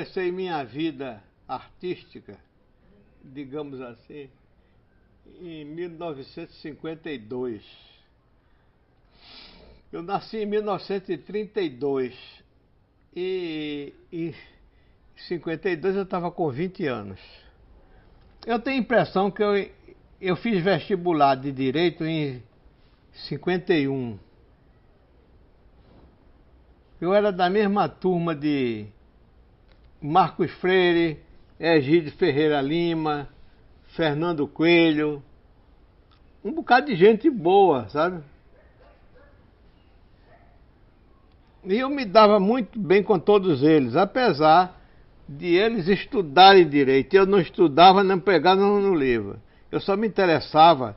comecei minha vida artística, digamos assim, em 1952. Eu nasci em 1932 e em 52 eu estava com 20 anos. Eu tenho a impressão que eu fiz vestibular de Direito em 51. Eu era da mesma turma de Marcos Freire, Egídio Ferreira Lima, Fernando Coelho, um bocado de gente boa, sabe? E eu me dava muito bem com todos eles, apesar de eles estudarem direito. Eu não estudava, não pegava no livro. Eu só me interessava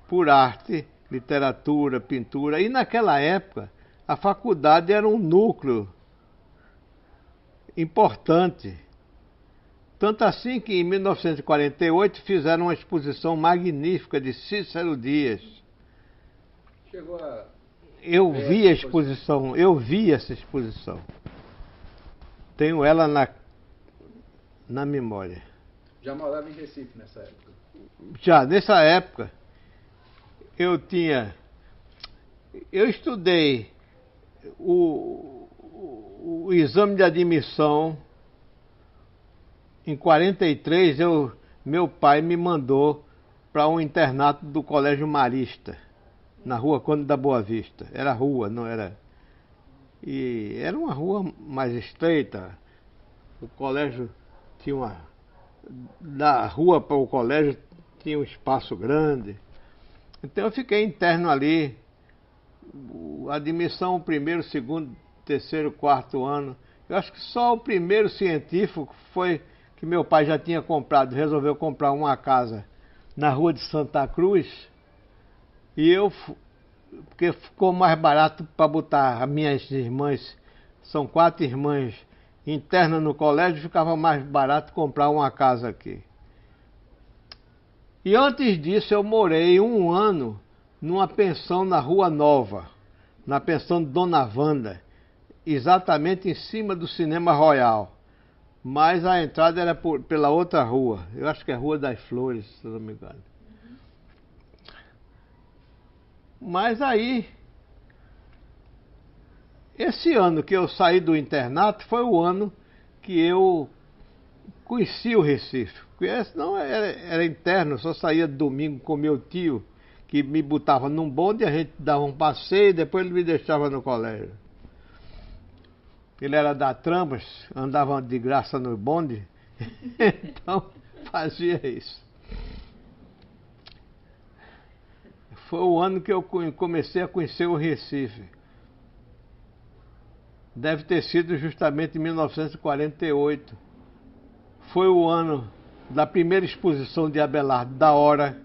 por arte, literatura, pintura. E naquela época, a faculdade era um núcleo importante. Tanto assim que em 1948 fizeram uma exposição magnífica de Cícero Dias. Chegou a... Eu vi a exposição, eu vi essa exposição. Tenho ela na memória. Já morava em Recife nessa época? Já, nessa época, eu estudei o exame de admissão. Em 43, meu pai me mandou para um internato do Colégio Marista, na rua Conde da Boa Vista. Era rua, não era... E era uma rua mais estreita. O colégio tinha uma... Da rua para o colégio tinha um espaço grande. Então eu fiquei interno ali. Admissão o primeiro, segundo, terceiro, quarto ano. Eu acho que só o primeiro científico foi que meu pai já tinha comprado, resolveu comprar uma casa na rua de Santa Cruz. E porque ficou mais barato para botar as minhas irmãs, são 4 irmãs internas no colégio, ficava mais barato comprar uma casa aqui. E antes disso eu morei 1 ano numa pensão na Rua Nova, na pensão de Dona Wanda, exatamente em cima do Cinema Royal. Mas a entrada era pela outra rua, eu acho que é Rua das Flores, se não me engano. Mas aí, esse ano que eu saí do internato foi o ano que eu conheci o Recife. Porque senão era interno, eu só saía domingo com meu tio, que me botava num bonde, a gente dava um passeio e depois ele me deixava no colégio. Ele era da Trambas, andava de graça no bonde, então fazia isso. Foi o ano que eu comecei a conhecer o Recife. Deve ter sido justamente em 1948. Foi o ano da primeira exposição de Abelardo da Hora,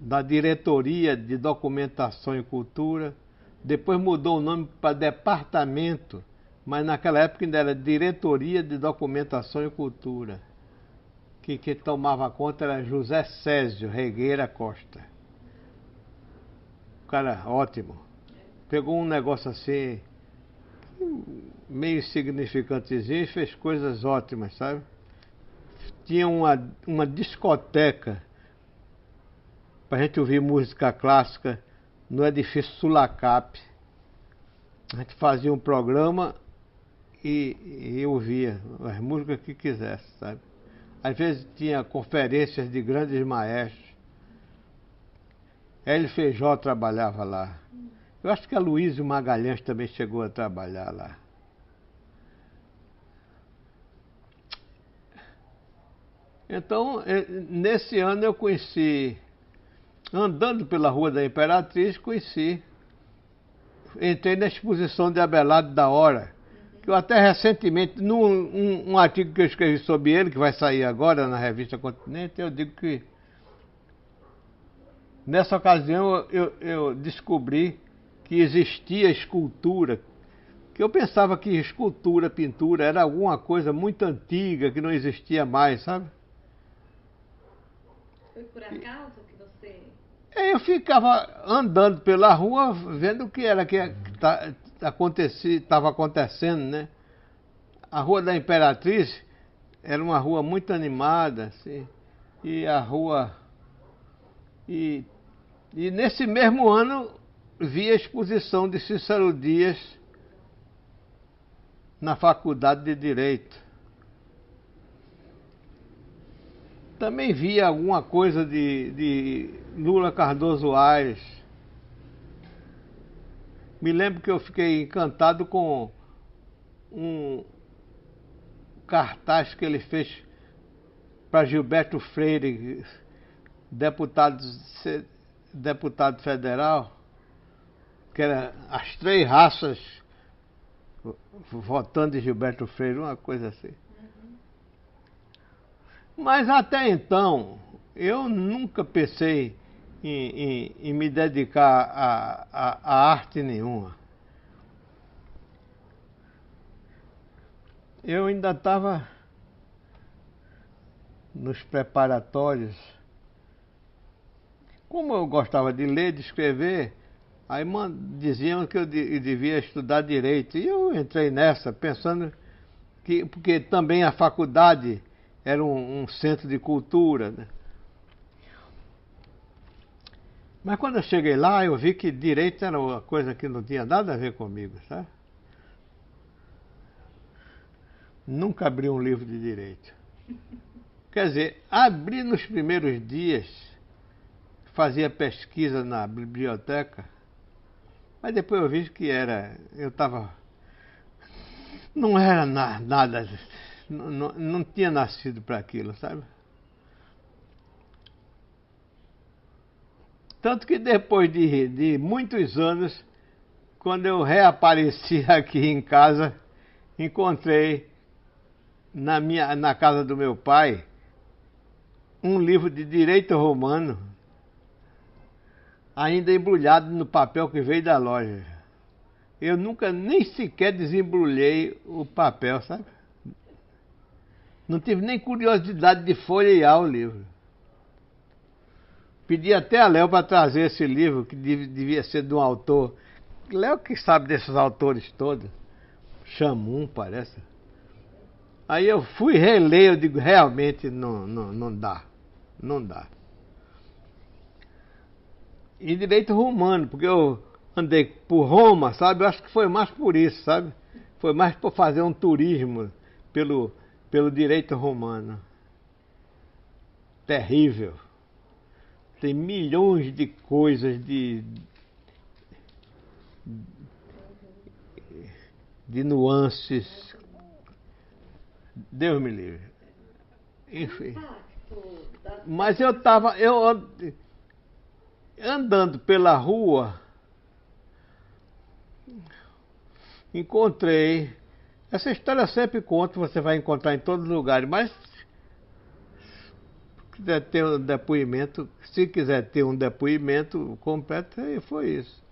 da Diretoria de Documentação e Cultura. Depois mudou o nome para Departamento, mas naquela época ainda era Diretoria de Documentação e Cultura. Que tomava conta era José Césio Regueira Costa. O cara ótimo. Pegou um negócio assim, meio insignificantezinho, e fez coisas ótimas, sabe? Tinha uma discoteca para a gente ouvir música clássica no edifício Sulacap. A gente fazia um programa e ouvia as músicas que quisesse, sabe? Às vezes tinha conferências de grandes maestros. Hélio Feijó trabalhava lá. Eu acho que a Luísio Magalhães também chegou a trabalhar lá. Então, nesse ano eu conheci, andando pela Rua da Imperatriz, entrei na exposição de Abelardo da Hora, que eu até recentemente, num artigo que eu escrevi sobre ele, que vai sair agora na revista Continente, eu digo que nessa ocasião eu descobri que existia escultura, que eu pensava que escultura, pintura era alguma coisa muito antiga, que não existia mais, sabe? Foi por acaso que você... Eu ficava andando pela rua, vendo o que era que estava acontecendo, né? A Rua da Imperatriz era uma rua muito animada, assim, e a rua... E nesse mesmo ano vi a exposição de Cícero Dias na Faculdade de Direito. Também vi alguma coisa de Lula Cardoso Aires. Me lembro que eu fiquei encantado com um cartaz que ele fez para Gilberto Freire, deputado federal, que era as 3 raças votando em Gilberto Freire, uma coisa assim. Mas até então, eu nunca pensei em me dedicar a arte nenhuma. Eu ainda estava nos preparatórios. Como eu gostava de ler, de escrever, aí diziam que eu devia estudar direito. E eu entrei nessa, pensando que, porque também a faculdade era um centro de cultura, né? Mas quando eu cheguei lá, eu vi que direito era uma coisa que não tinha nada a ver comigo, sabe? Nunca abri um livro de direito. Quer dizer, abri nos primeiros dias, fazia pesquisa na biblioteca, mas depois eu vi que eu estava... Não era nada, não tinha nascido para aquilo, sabe? Tanto que depois de muitos anos, quando eu reapareci aqui em casa, encontrei na casa do meu pai um livro de direito romano, ainda embrulhado no papel que veio da loja. Eu nunca nem sequer desembrulhei o papel, sabe? Não tive nem curiosidade de folhear o livro. Pedi até a Léo para trazer esse livro, que devia ser de um autor. Léo que sabe desses autores todos. Chamun, parece. Aí eu fui reler, eu digo, realmente não dá. Não dá. E direito romano, porque eu andei por Roma, sabe? Eu acho que foi mais por isso, sabe? Foi mais por fazer um turismo pelo direito romano. Terrível. Tem milhões de coisas de nuances. Deus me livre. Enfim. Mas eu estava andando pela rua, encontrei. Essa história eu sempre conto, você vai encontrar em todos os lugares, mas quiser ter um depoimento, se quiser ter um depoimento completo, foi isso.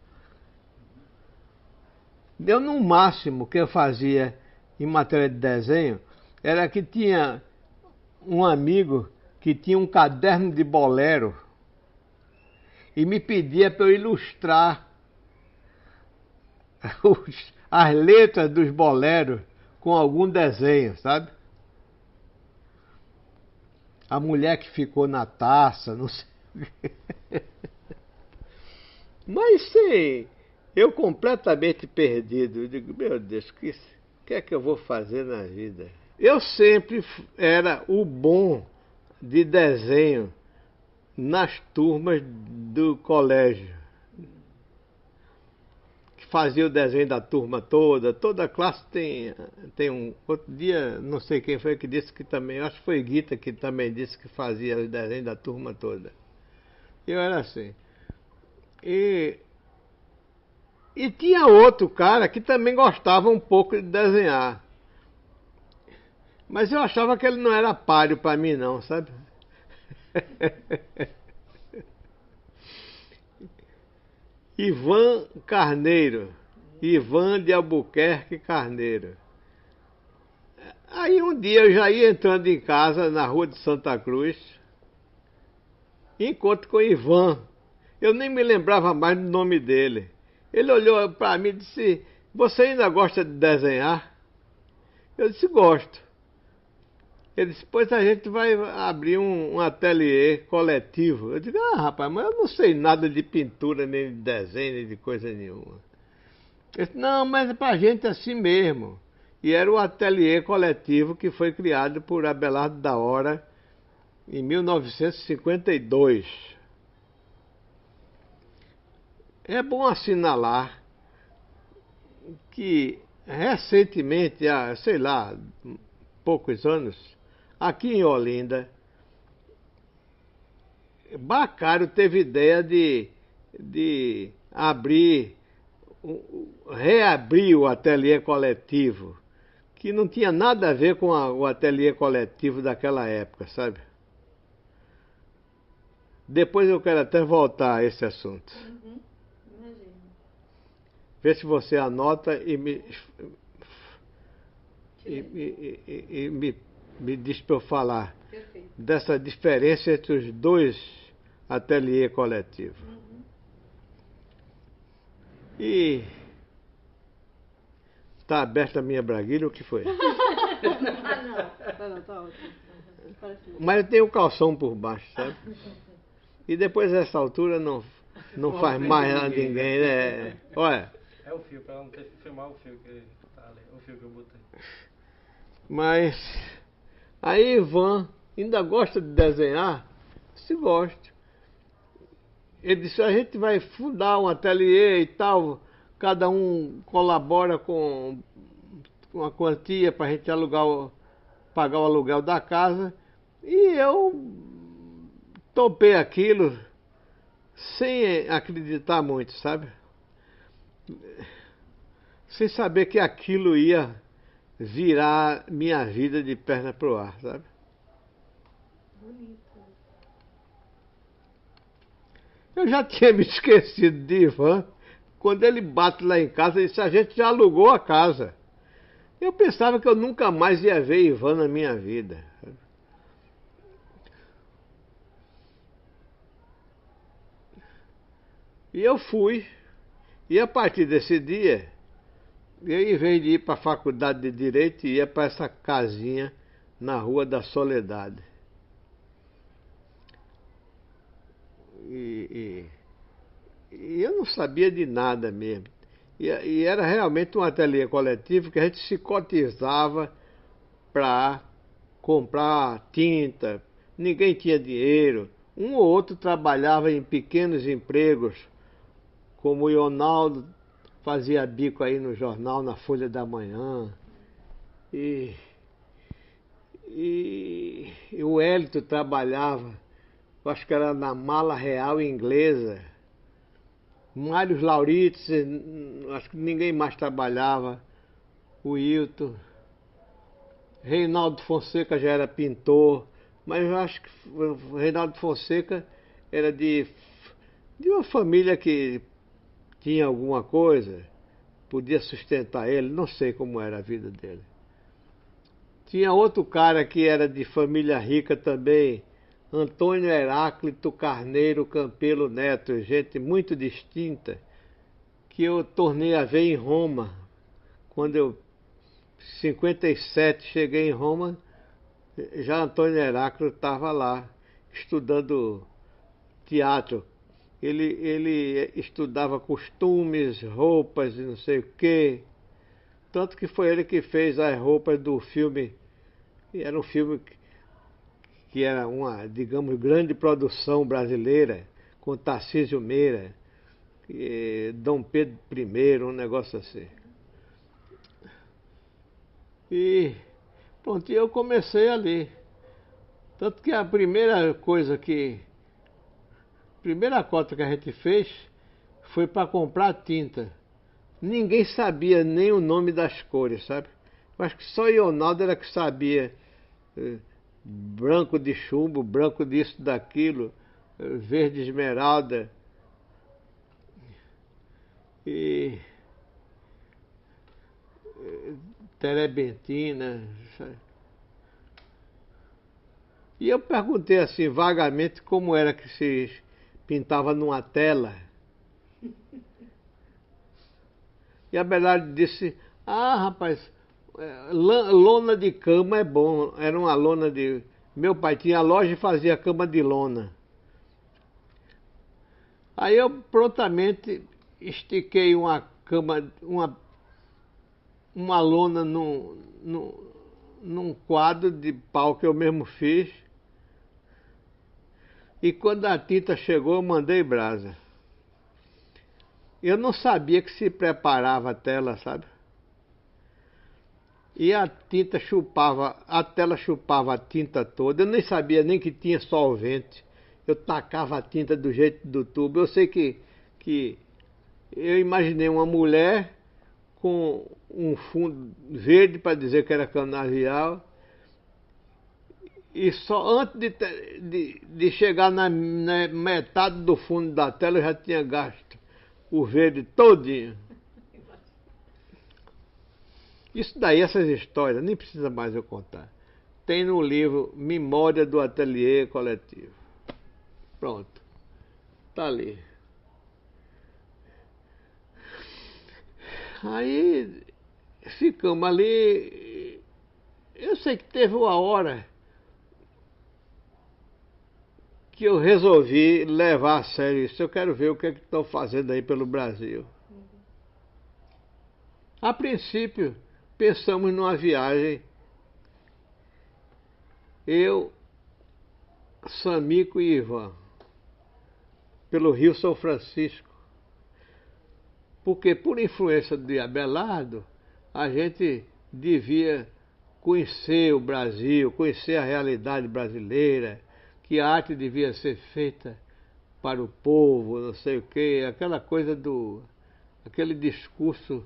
Deu no máximo que eu fazia em matéria de desenho, era que tinha um amigo que tinha um caderno de bolero e me pedia para eu ilustrar as letras dos boleros com algum desenho, sabe? A mulher que ficou na taça, não sei o quê. Mas sim, eu completamente perdido. Eu digo, meu Deus, o que é que eu vou fazer na vida? Eu sempre era o bom de desenho nas turmas do colégio. Que fazia o desenho da turma toda a classe tem um... Outro dia, não sei quem foi que disse que também, acho que foi Guita que também disse que fazia o desenho da turma toda. Eu era assim. E tinha outro cara que também gostava um pouco de desenhar. Mas eu achava que ele não era páreo para mim não, sabe? Ivan Carneiro. Ivan de Albuquerque Carneiro. Aí um dia eu já ia entrando em casa na rua de Santa Cruz. Encontro com Ivan. Eu nem me lembrava mais do nome dele. Ele olhou para mim e disse, você ainda gosta de desenhar? Eu disse, gosto. Ele disse, pois a gente vai abrir um ateliê coletivo. Eu digo, rapaz, mas eu não sei nada de pintura, nem de desenho, nem de coisa nenhuma. Ele disse, não, mas é pra gente assim mesmo. E era o ateliê coletivo que foi criado por Abelardo da Hora em 1952. É bom assinalar que recentemente, há, sei lá, poucos anos, aqui em Olinda, Bacário teve ideia de reabrir o ateliê coletivo, que não tinha nada a ver com o ateliê coletivo daquela época, sabe? Depois eu quero até voltar a esse assunto. Uhum, imagino. Vê se você anota e me diz para eu falar. Perfeito. Dessa diferença entre os dois ateliês coletivos. Uhum. E está aberta a minha braguilha, o que foi? Não, tá ótimo. Parece bom. Mas tem o calção por baixo, sabe? E depois dessa altura não faz mais a ninguém, né? Olha. É o fio, para não ter que filmar o fio que tá ali, o fio que eu botei. Mas aí Ivan ainda gosta de desenhar? Se gosta. Ele disse, a gente vai fundar um ateliê e tal, cada um colabora com uma quantia para a gente pagar o aluguel da casa. E eu topei aquilo sem acreditar muito, sabe? Sem saber que aquilo ia virar minha vida de perna pro ar, sabe? Bonito. Eu já tinha me esquecido de Ivan. Quando ele bate lá em casa, ele disse, a gente já alugou a casa. Eu pensava que eu nunca mais ia ver Ivan na minha vida. E eu fui. E a partir desse dia, eu, em vez de ir para a faculdade de Direito, ia para essa casinha na Rua da Soledade. E eu não sabia de nada mesmo. E era realmente um ateliê coletivo que a gente se cotizava para comprar tinta. Ninguém tinha dinheiro. Um ou outro trabalhava em pequenos empregos, como o Ronaldo fazia bico aí no jornal, na Folha da Manhã. E o Hélito trabalhava, acho que era na Mala Real Inglesa. Mário Laurites, acho que ninguém mais trabalhava. O Hilton. Reinaldo Fonseca já era pintor, mas eu acho que o Reinaldo Fonseca era de uma família que tinha alguma coisa, podia sustentar ele, não sei como era a vida dele. Tinha outro cara que era de família rica também, Antônio Heráclito Carneiro Campelo Neto, gente muito distinta, que eu tornei a ver em Roma. Quando eu, em 57, cheguei em Roma, já Antônio Heráclito estava lá, estudando teatro. Ele estudava costumes, roupas e não sei o quê. Tanto que foi ele que fez as roupas do filme. Era um filme que era uma, digamos, grande produção brasileira, com Tarcísio Meira, Dom Pedro I, um negócio assim. E pronto, eu comecei ali. Tanto que a primeira cota que a gente fez foi para comprar tinta. Ninguém sabia nem o nome das cores, sabe? Eu acho que só o Ronaldo era que sabia branco de chumbo, branco disso, daquilo, verde esmeralda. E terebentina. Sabe? E eu perguntei assim vagamente como era que se pintava numa tela. E a Abelardo disse, rapaz, lona de cama é bom. Era uma lona de... Meu pai tinha loja e fazia cama de lona. Aí eu prontamente estiquei uma cama, uma lona num quadro de pau que eu mesmo fiz. E quando a tinta chegou, eu mandei brasa. Eu não sabia que se preparava a tela, sabe? E a tinta chupava, a tela chupava a tinta toda. Eu nem sabia nem que tinha solvente. Eu tacava a tinta do jeito do tubo. Eu sei que eu imaginei uma mulher com um fundo verde para dizer que era canavial. E só antes de chegar na metade do fundo da tela eu já tinha gasto o verde todinho. Isso daí, essas histórias, nem precisa mais eu contar. Tem no livro Memória do Ateliê Coletivo. Pronto. Tá ali. Aí ficamos ali. Eu sei que teve uma hora que eu resolvi levar a sério isso. Eu quero ver o que é que estão fazendo aí pelo Brasil. A princípio, pensamos numa viagem. Eu, Samico e Ivan, pelo Rio São Francisco. Porque, por influência de Abelardo, a gente devia conhecer o Brasil, conhecer a realidade brasileira, que a arte devia ser feita para o povo, não sei o quê, aquela coisa aquele discurso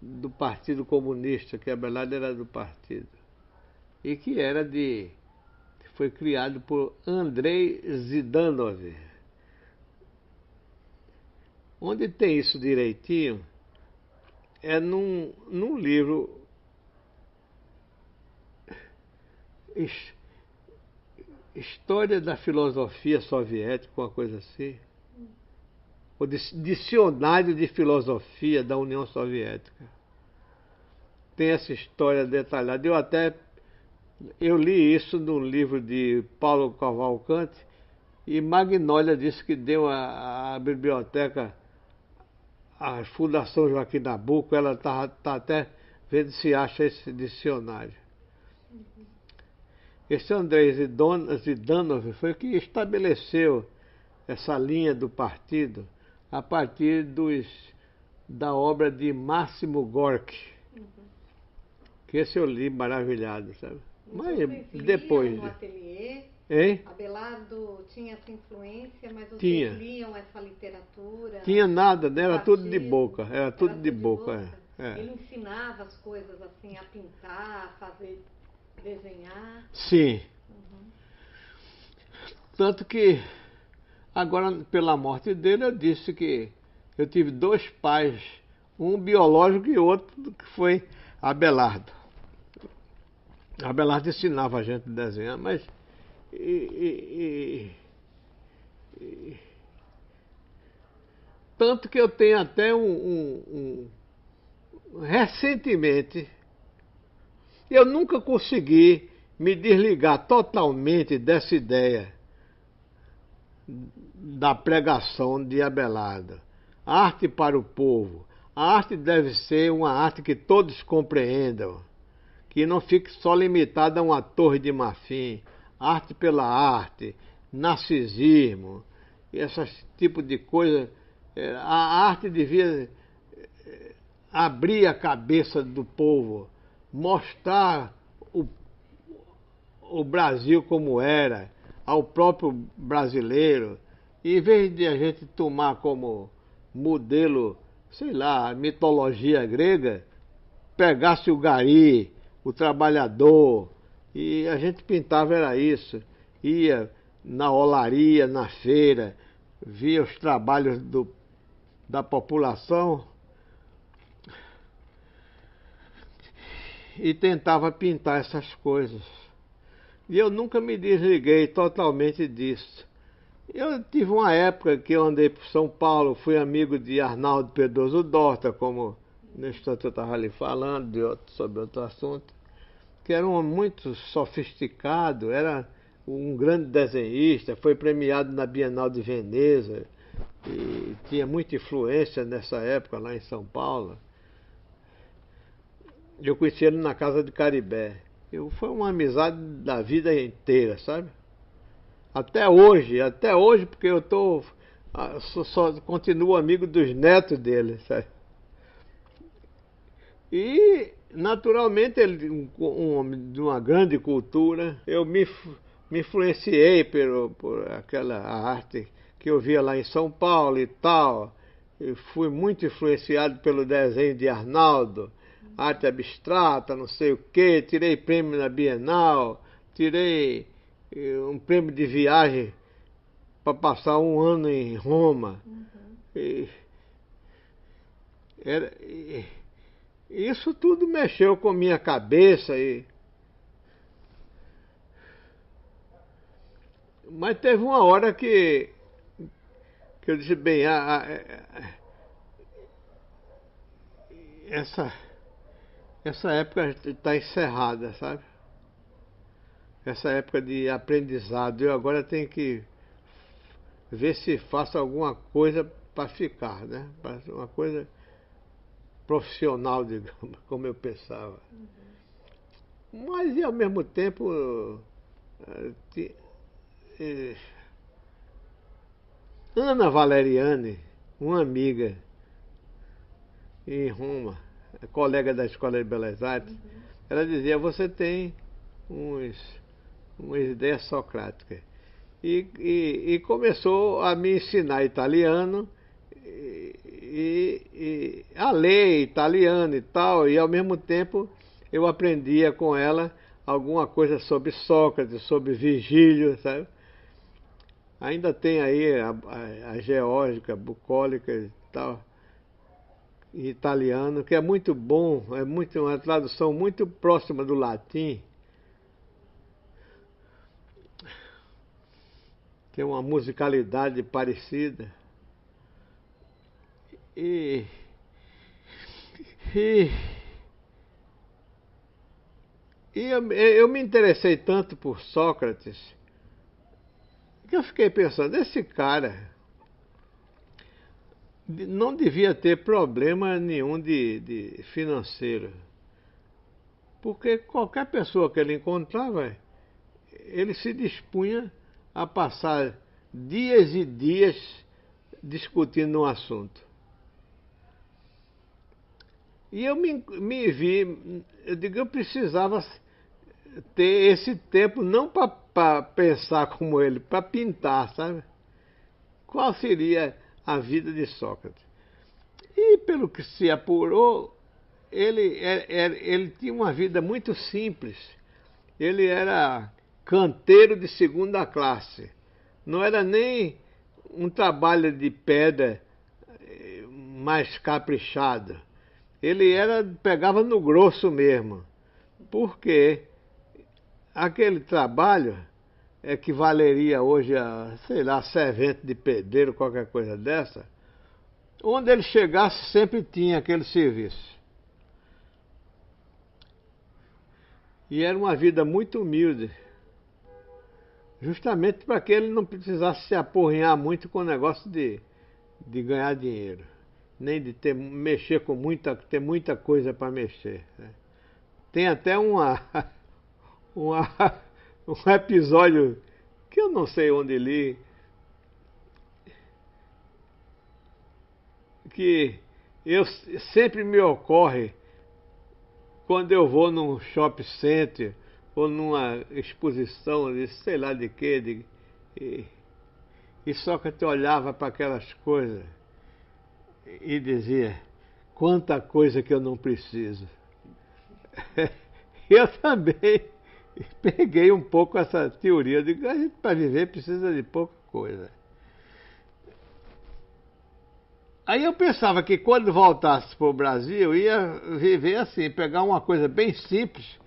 do Partido Comunista, que Abelardo era do partido, e que foi criado por Andrei Zidanov. Onde tem isso direitinho é num livro História da Filosofia Soviética, uma coisa assim. O Dicionário de Filosofia da União Soviética. Tem essa história detalhada. Eu li isso num livro de Paulo Cavalcante e Magnólia disse que deu à biblioteca, a Fundação Joaquim Nabuco, ela tá até vendo se acha esse dicionário. Esse Andrei Zidanov foi o que estabeleceu essa linha do partido a partir da obra de Máximo Gorki. Que esse eu li maravilhado, sabe? Mas depois. No ateliê, Hein? Abelardo tinha essa influência, mas vocês Tinha. liam essa literatura? Tinha nada, né? Era tudo de boca. Era tudo de boca. É. Ele ensinava as coisas assim, a pintar, a fazer, desenhar? Sim. Tanto que, agora, pela morte dele, eu disse que eu tive dois pais, um biológico e outro que foi Abelardo. Abelardo ensinava a gente a desenhar, mas... tanto que eu tenho até recentemente, eu nunca consegui me desligar totalmente dessa ideia da pregação de Abelardo. Arte para o povo. A arte deve ser uma arte que todos compreendam, que não fique só limitada a uma torre de marfim. Arte pela arte, narcisismo, esse tipo de coisa. A arte devia abrir a cabeça do povo, mostrar o Brasil como era, ao próprio brasileiro, e em vez de a gente tomar como modelo, sei lá, a mitologia grega, pegasse o gari, o trabalhador, e a gente pintava era isso, ia na olaria, na feira, via os trabalhos da população e tentava pintar essas coisas. E eu nunca me desliguei totalmente disso. Eu tive uma época que eu andei por São Paulo, fui amigo de Arnaldo Pedroso Dorta, como No instante eu estava ali falando sobre outro assunto, que era um muito sofisticado, era um grande desenhista, foi premiado na Bienal de Veneza e tinha muita influência nessa época lá em São Paulo. Eu conheci ele na casa de Caribé. Foi uma amizade da vida inteira, sabe? Até hoje, porque eu só continuo amigo dos netos dele, sabe? E, naturalmente, ele, um homem de uma grande cultura, eu me influenciei por aquela arte que eu via lá em São Paulo e tal. Eu fui muito influenciado pelo desenho de Arnaldo, arte abstrata, não sei o quê. Tirei prêmio na Bienal, tirei um prêmio de viagem para passar um ano em Roma. E, isso tudo mexeu com minha cabeça. Mas teve uma hora que eu disse, bem, essa época está encerrada, sabe? Essa época de aprendizado. Eu agora tenho que ver se faço alguma coisa para ficar, né? Uma coisa profissional, digamos, como eu pensava. Mas, e ao mesmo tempo, Ana Valeriane, uma amiga em Roma, colega da Escola de Belas Artes, ela dizia, você tem umas ideias socráticas. E começou a me ensinar italiano e a ler italiano e tal, e ao mesmo tempo eu aprendia com ela alguma coisa sobre Sócrates, sobre Virgílio, sabe? Ainda tem aí a geórgica, bucólica e tal, em italiano, que é muito bom, uma tradução muito próxima do latim. Tem uma musicalidade parecida. E eu me interessei tanto por Sócrates que eu fiquei pensando, esse cara não devia ter problema nenhum de financeiro. Porque qualquer pessoa que ele encontrava, ele se dispunha a passar dias e dias discutindo um assunto. E eu me vi, eu digo, eu precisava ter esse tempo não para pensar como ele, para pintar, sabe? Qual seria a vida de Sócrates? E pelo que se apurou, ele tinha uma vida muito simples. Ele era canteiro de segunda classe. Não era nem um trabalho de pedra mais caprichado. Ele pegava no grosso mesmo. Porque aquele trabalho equivaleria hoje a, sei lá, servente de pedreiro, qualquer coisa dessa. Onde ele chegasse sempre tinha aquele serviço. E era uma vida muito humilde. Justamente para que ele não precisasse se aporrinhar muito com o negócio de ganhar dinheiro. Nem de mexer com ter muita coisa para mexer. Né? Tem até um episódio que eu não sei onde li, que sempre me ocorre quando eu vou num shopping center ou numa exposição de sei lá de quê, e Sócrates olhava para aquelas coisas e dizia, quanta coisa que eu não preciso. Eu também peguei um pouco essa teoria de que a gente para viver precisa de pouca coisa. Aí eu pensava que quando voltasse para o Brasil, ia viver assim, pegar uma coisa bem simples,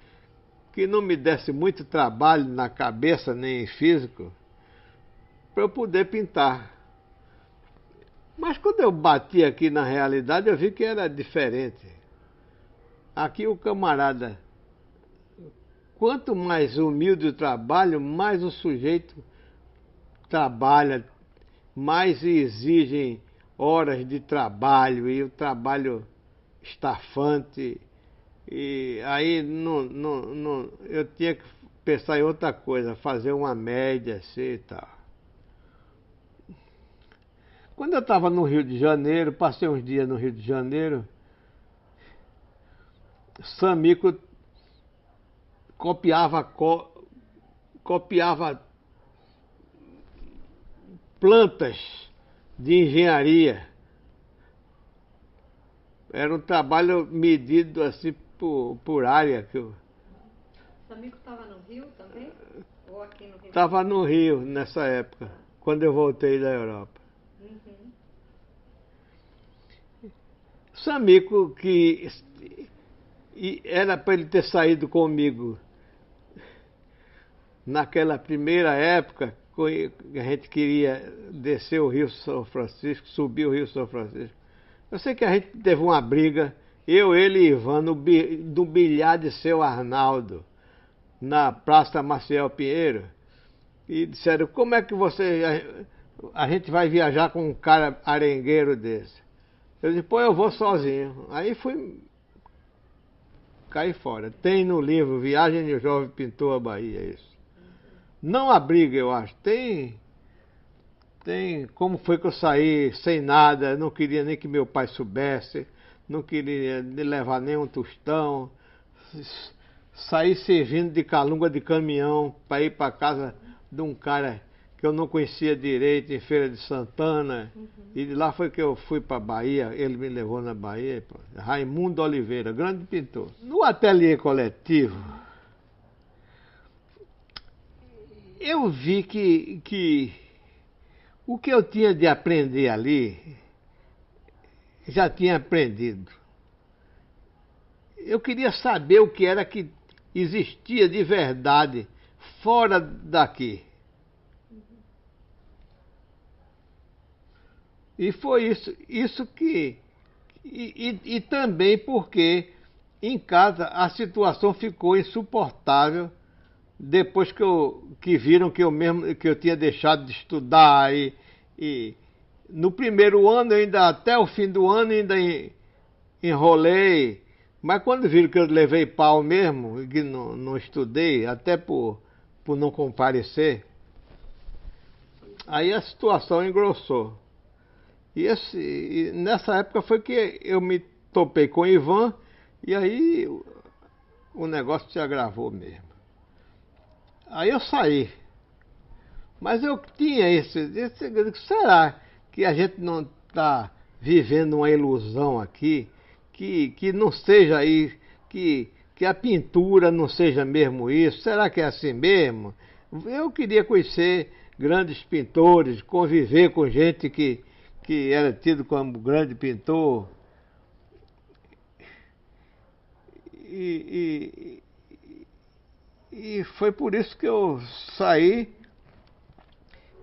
que não me desse muito trabalho na cabeça nem físico, para eu poder pintar. Mas quando eu bati aqui na realidade, eu vi que era diferente. aqui o camarada, quanto mais humilde o trabalho, mais o sujeito trabalha, mais exigem horas de trabalho e o trabalho estafante. E aí eu tinha que pensar em outra coisa, fazer uma média assim e tal. Quando eu estava no Rio de Janeiro, passei uns dias no Rio de Janeiro, Samico copiava plantas de engenharia. Era um trabalho medido assim por área. Samico estava no Rio também? Ou aqui no Rio? Estava no Rio nessa época, quando eu voltei da Europa. Uhum. Samico, que era para ele ter saído comigo naquela primeira época, que a gente queria descer o Rio São Francisco, subir o Rio São Francisco. Eu sei que a gente teve uma briga, eu, ele e Ivan, no bilhar de seu Arnaldo, na Praça Maciel Pinheiro, e disseram, como é que a gente vai viajar com um cara arengueiro desse? Eu disse, pô, eu vou sozinho. Aí fui cair fora. Tem no livro Viagem de Jovem Pintor à Bahia isso. Não a briga, eu acho. Tem como foi que eu saí sem nada, não queria nem que meu pai soubesse, não queria levar nem um tostão. Saí servindo de calunga de caminhão para ir para casa de um cara que eu não conhecia direito, em Feira de Santana. Uhum. E de lá foi que eu fui para a Bahia, ele me levou na Bahia, Raimundo Oliveira, grande pintor. No ateliê coletivo, eu vi que o que eu tinha de aprender ali, já tinha aprendido. Eu queria saber o que era que existia de verdade fora daqui. E foi isso que... E também porque em casa a situação ficou insuportável depois que viram que eu tinha deixado de estudar. E no primeiro ano, até o fim do ano, ainda enrolei. Mas quando viram que eu levei pau mesmo, que não estudei, até por não comparecer, aí a situação engrossou. E nessa época foi que eu me topei com o Ivan, e aí o negócio se agravou mesmo. Aí eu saí. Mas eu tinha será que a gente não está vivendo uma ilusão aqui, que não seja aí, que a pintura não seja mesmo isso? Será que é assim mesmo? Eu queria conhecer grandes pintores, conviver com gente que era tido como grande pintor. E foi por isso que eu saí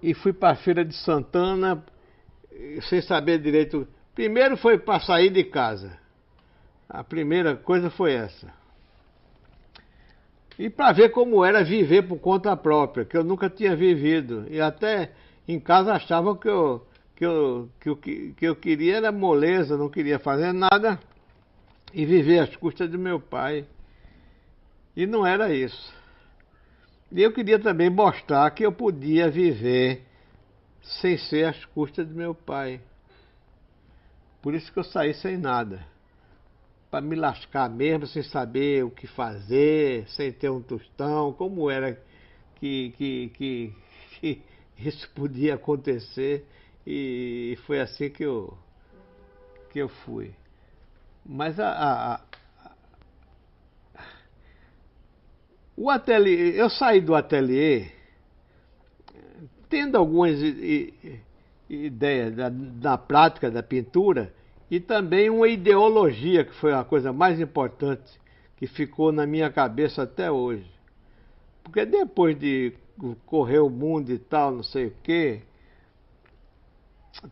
e fui para a Feira de Santana sem saber direito. Primeiro foi para sair de casa. A primeira coisa foi essa. E para ver como era viver por conta própria, que eu nunca tinha vivido. E até em casa achavam que eu queria era moleza, não queria fazer nada e viver às custas do meu pai. E não era isso. E eu queria também mostrar que eu podia viver sem ser às custas do meu pai. Por isso que eu saí sem nada. Para me lascar mesmo, sem saber o que fazer, sem ter um tostão, como era que isso podia acontecer. E foi assim que eu fui. Mas o ateliê, eu saí do ateliê tendo algumas ideias da prática da pintura e também uma ideologia, que foi a coisa mais importante que ficou na minha cabeça até hoje. Porque depois de correr o mundo e tal, não sei o quê,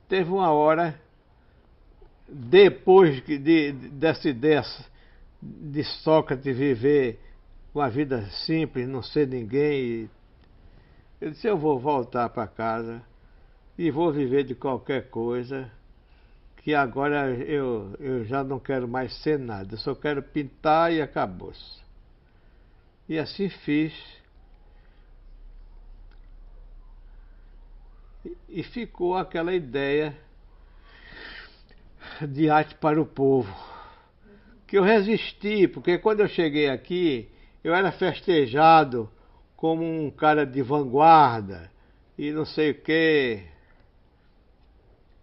teve uma hora, depois dessa ideia de Sócrates viver uma vida simples, não ser ninguém. Eu disse, eu vou voltar para casa e vou viver de qualquer coisa, que agora eu já não quero mais ser nada, eu só quero pintar e acabou-se. E assim fiz. E ficou aquela ideia de arte para o povo, que eu resisti, porque quando eu cheguei aqui, eu era festejado como um cara de vanguarda e não sei o quê.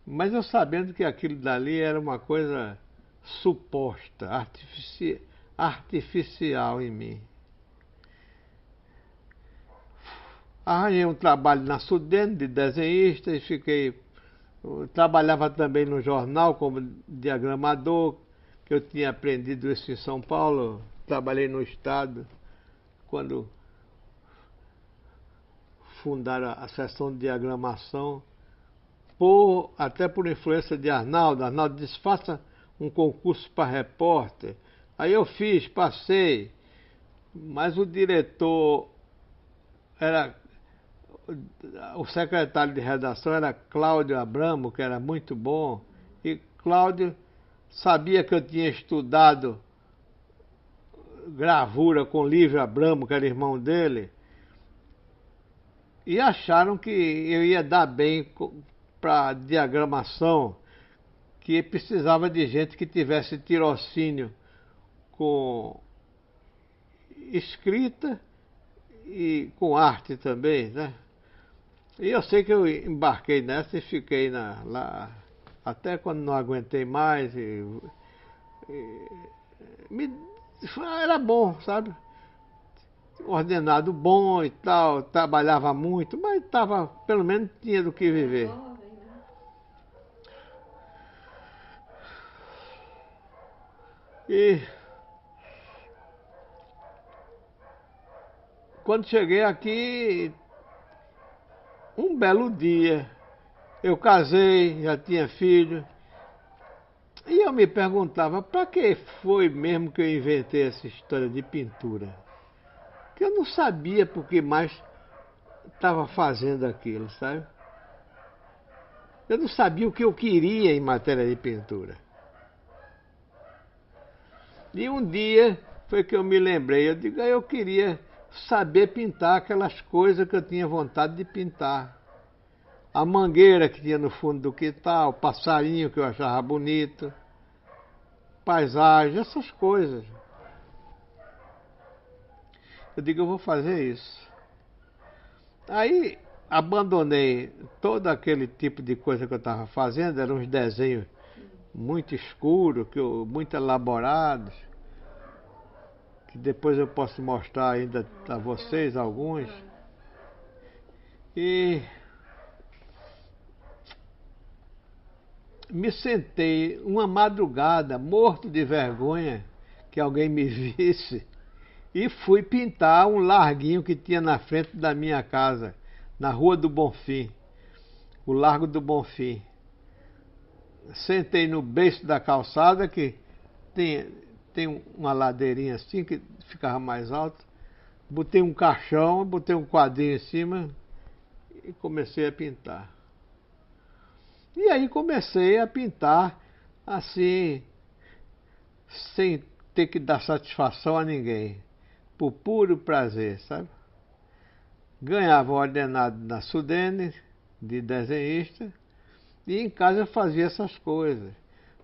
Mas eu sabendo que aquilo dali era uma coisa suposta, artificial em mim. Arranjei um trabalho na Sudene de desenhista e eu trabalhava também no jornal como diagramador, que eu tinha aprendido isso em São Paulo. Trabalhei no Estado quando fundaram a seção de diagramação, até por influência de Arnaldo. Arnaldo disse, faça um concurso para repórter. Aí eu fiz, passei, mas o diretor o secretário de redação era Cláudio Abramo, que era muito bom, e Cláudio sabia que eu tinha estudado gravura com Lívio Abramo, que era irmão dele, e acharam que eu ia dar bem para diagramação, que precisava de gente que tivesse tirocínio com escrita e com arte também, né? E eu sei que eu embarquei nessa e fiquei lá até quando não aguentei mais. Era bom, sabe? Ordenado bom e tal, trabalhava muito, mas pelo menos tinha do que viver. Jovem, né? E quando cheguei aqui, um belo dia, eu casei, já tinha filho, e eu me perguntava, para que foi mesmo que eu inventei essa história de pintura? Que eu não sabia por que mais estava fazendo aquilo, sabe? Eu não sabia o que eu queria em matéria de pintura. E um dia foi que eu me lembrei, eu digo, eu queria saber pintar aquelas coisas que eu tinha vontade de pintar. A mangueira que tinha no fundo do quintal, o passarinho que eu achava bonito, paisagem, essas coisas. Eu digo, eu vou fazer isso. Aí abandonei todo aquele tipo de coisa que eu estava fazendo, eram uns desenhos muito escuros, muito elaborados, que depois eu posso mostrar ainda a vocês alguns. E me sentei uma madrugada, morto de vergonha que alguém me visse, e fui pintar um larguinho que tinha na frente da minha casa, na Rua do Bonfim, o Largo do Bonfim. Sentei no beiço da calçada, que tem uma ladeirinha assim, que ficava mais alta. Botei um caixão, botei um quadrinho em cima e comecei a pintar. E aí comecei a pintar assim, sem ter que dar satisfação a ninguém, por puro prazer, sabe? Ganhava ordenado na Sudene, de desenhista, e em casa eu fazia essas coisas.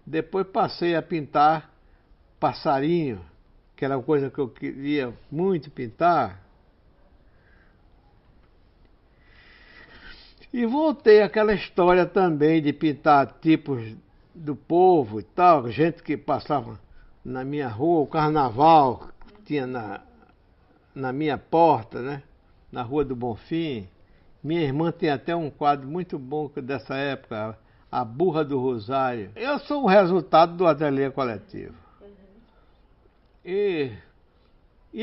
Depois passei a pintar passarinho, que era uma coisa que eu queria muito pintar. E voltei àquela história também de pintar tipos do povo e tal, gente que passava na minha rua, o carnaval que tinha na minha porta, né? Na Rua do Bonfim. Minha irmã tem até um quadro muito bom dessa época, A Burra do Rosário. Eu sou um resultado do ateliê coletivo. E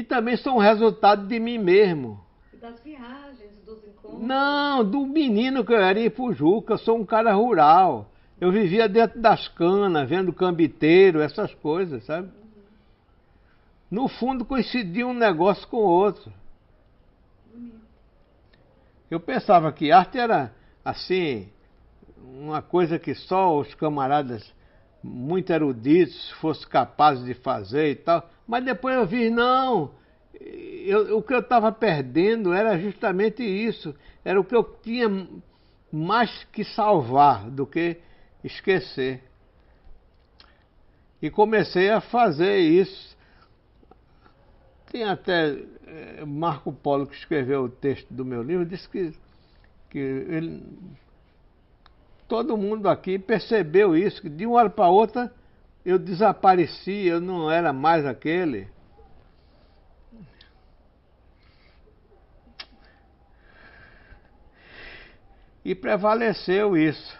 também sou um resultado de mim mesmo. Das viagens, dos encontros. Não, do menino que eu era em Ipujuca. Eu sou um cara rural. Eu vivia dentro das canas, vendo cambiteiro, essas coisas, sabe? no fundo coincidia um negócio com o outro. Eu pensava que arte era, assim, uma coisa que só os camaradas muito eruditos fossem capazes de fazer e tal. Mas depois eu vi, não, o que eu estava perdendo era justamente isso. Era o que eu tinha mais que salvar do que esquecer. E comecei a fazer isso. Tem até Marco Polo, que escreveu o texto do meu livro, disse que todo mundo aqui percebeu isso, que de uma hora para outra eu desapareci, eu não era mais aquele. E prevaleceu isso.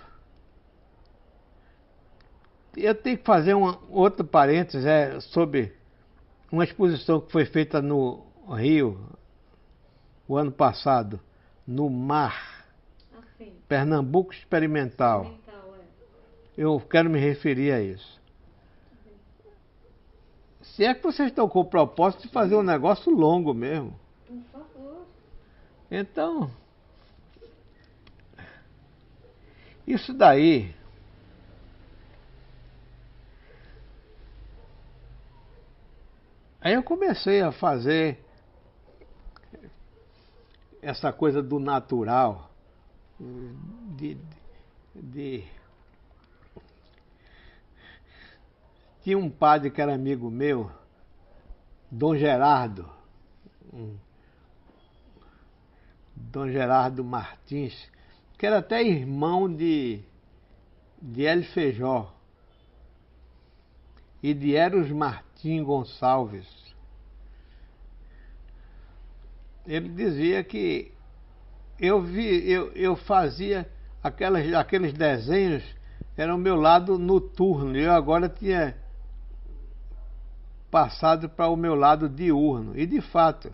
Eu tenho que fazer outro parênteses sobre uma exposição que foi feita no Rio o ano passado, no mar, Assim, Pernambuco Experimental. Eu quero me referir a isso. Se é que vocês estão com o propósito de fazer um negócio longo mesmo. por favor. Então, isso daí aí eu comecei a fazer essa coisa do natural, Tinha um padre que era amigo meu, Dom Gerardo, Dom Gerardo Martins, que era até irmão de Hélio Feijó e de Eros Martim Gonçalves. Ele dizia que eu fazia aqueles desenhos, era o meu lado noturno, e eu agora tinha passado para o meu lado diurno. E de fato,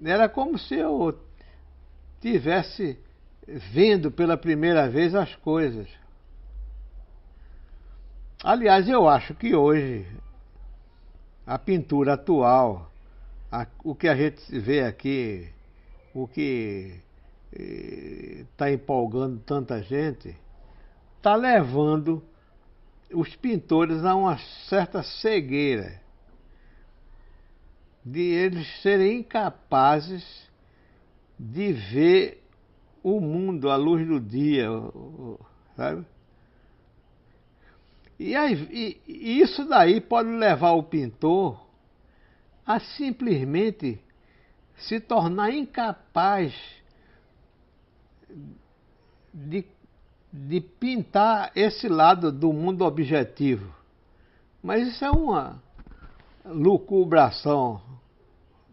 era como se eu tivesse vendo pela primeira vez as coisas. Aliás, eu acho que hoje a pintura atual, o que a gente vê aqui, o que está empolgando tanta gente, está levando os pintores a uma certa cegueira, de eles serem incapazes de ver o mundo à luz do dia, sabe? E isso daí pode levar o pintor a simplesmente se tornar incapaz de pintar esse lado do mundo objetivo. Mas isso é uma lucubração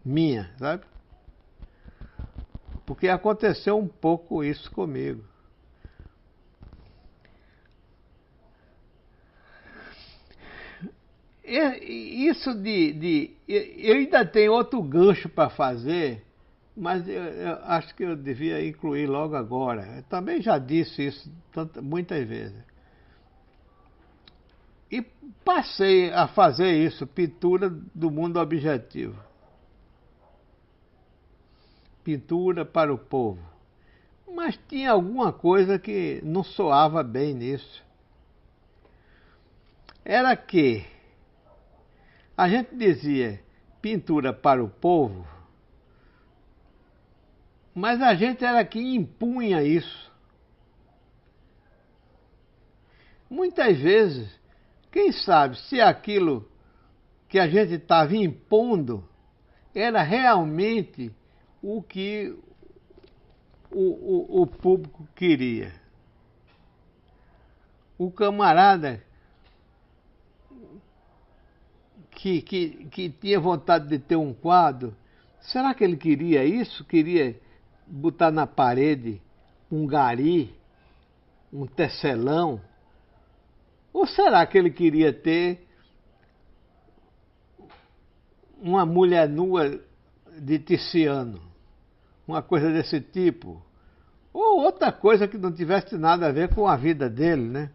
minha, sabe? Porque aconteceu um pouco isso comigo. Isso eu ainda tenho outro gancho para fazer, mas eu acho que eu devia incluir logo agora. Eu também já disse isso muitas vezes. E passei a fazer isso, pintura do mundo objetivo. Pintura para o povo. Mas tinha alguma coisa que não soava bem nisso. Era que a gente dizia pintura para o povo, mas a gente era que impunha isso. Muitas vezes, quem sabe se aquilo que a gente estava impondo era realmente o que o público queria. O camarada que tinha vontade de ter um quadro, será que ele queria isso? Queria botar na parede um gari, um tecelão? Ou será que ele queria ter uma mulher nua de Tiziano? Uma coisa desse tipo? Ou outra coisa que não tivesse nada a ver com a vida dele, né?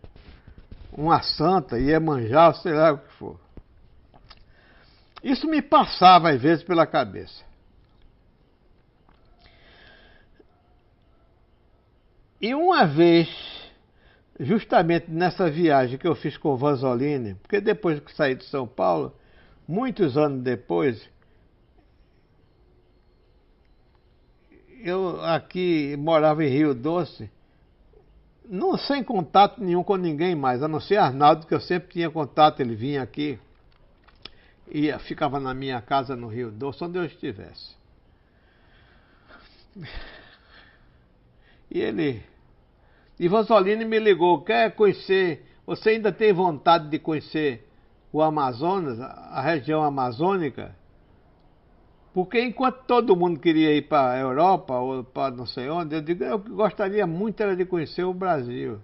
Uma santa, Iemanjá, sei lá o que for. Isso me passava às vezes pela cabeça. E uma vez, justamente nessa viagem que eu fiz com o Vanzolini, porque depois que saí de São Paulo, muitos anos depois, eu aqui morava em Rio Doce, não sem contato nenhum com ninguém mais, a não ser Arnaldo, que eu sempre tinha contato, ele vinha aqui e ficava na minha casa no Rio Doce, onde eu estivesse. E Vanzolini me ligou, quer conhecer, você ainda tem vontade de conhecer o Amazonas, a região amazônica? Porque enquanto todo mundo queria ir para a Europa ou para não sei onde, eu digo, eu gostaria muito era de conhecer o Brasil.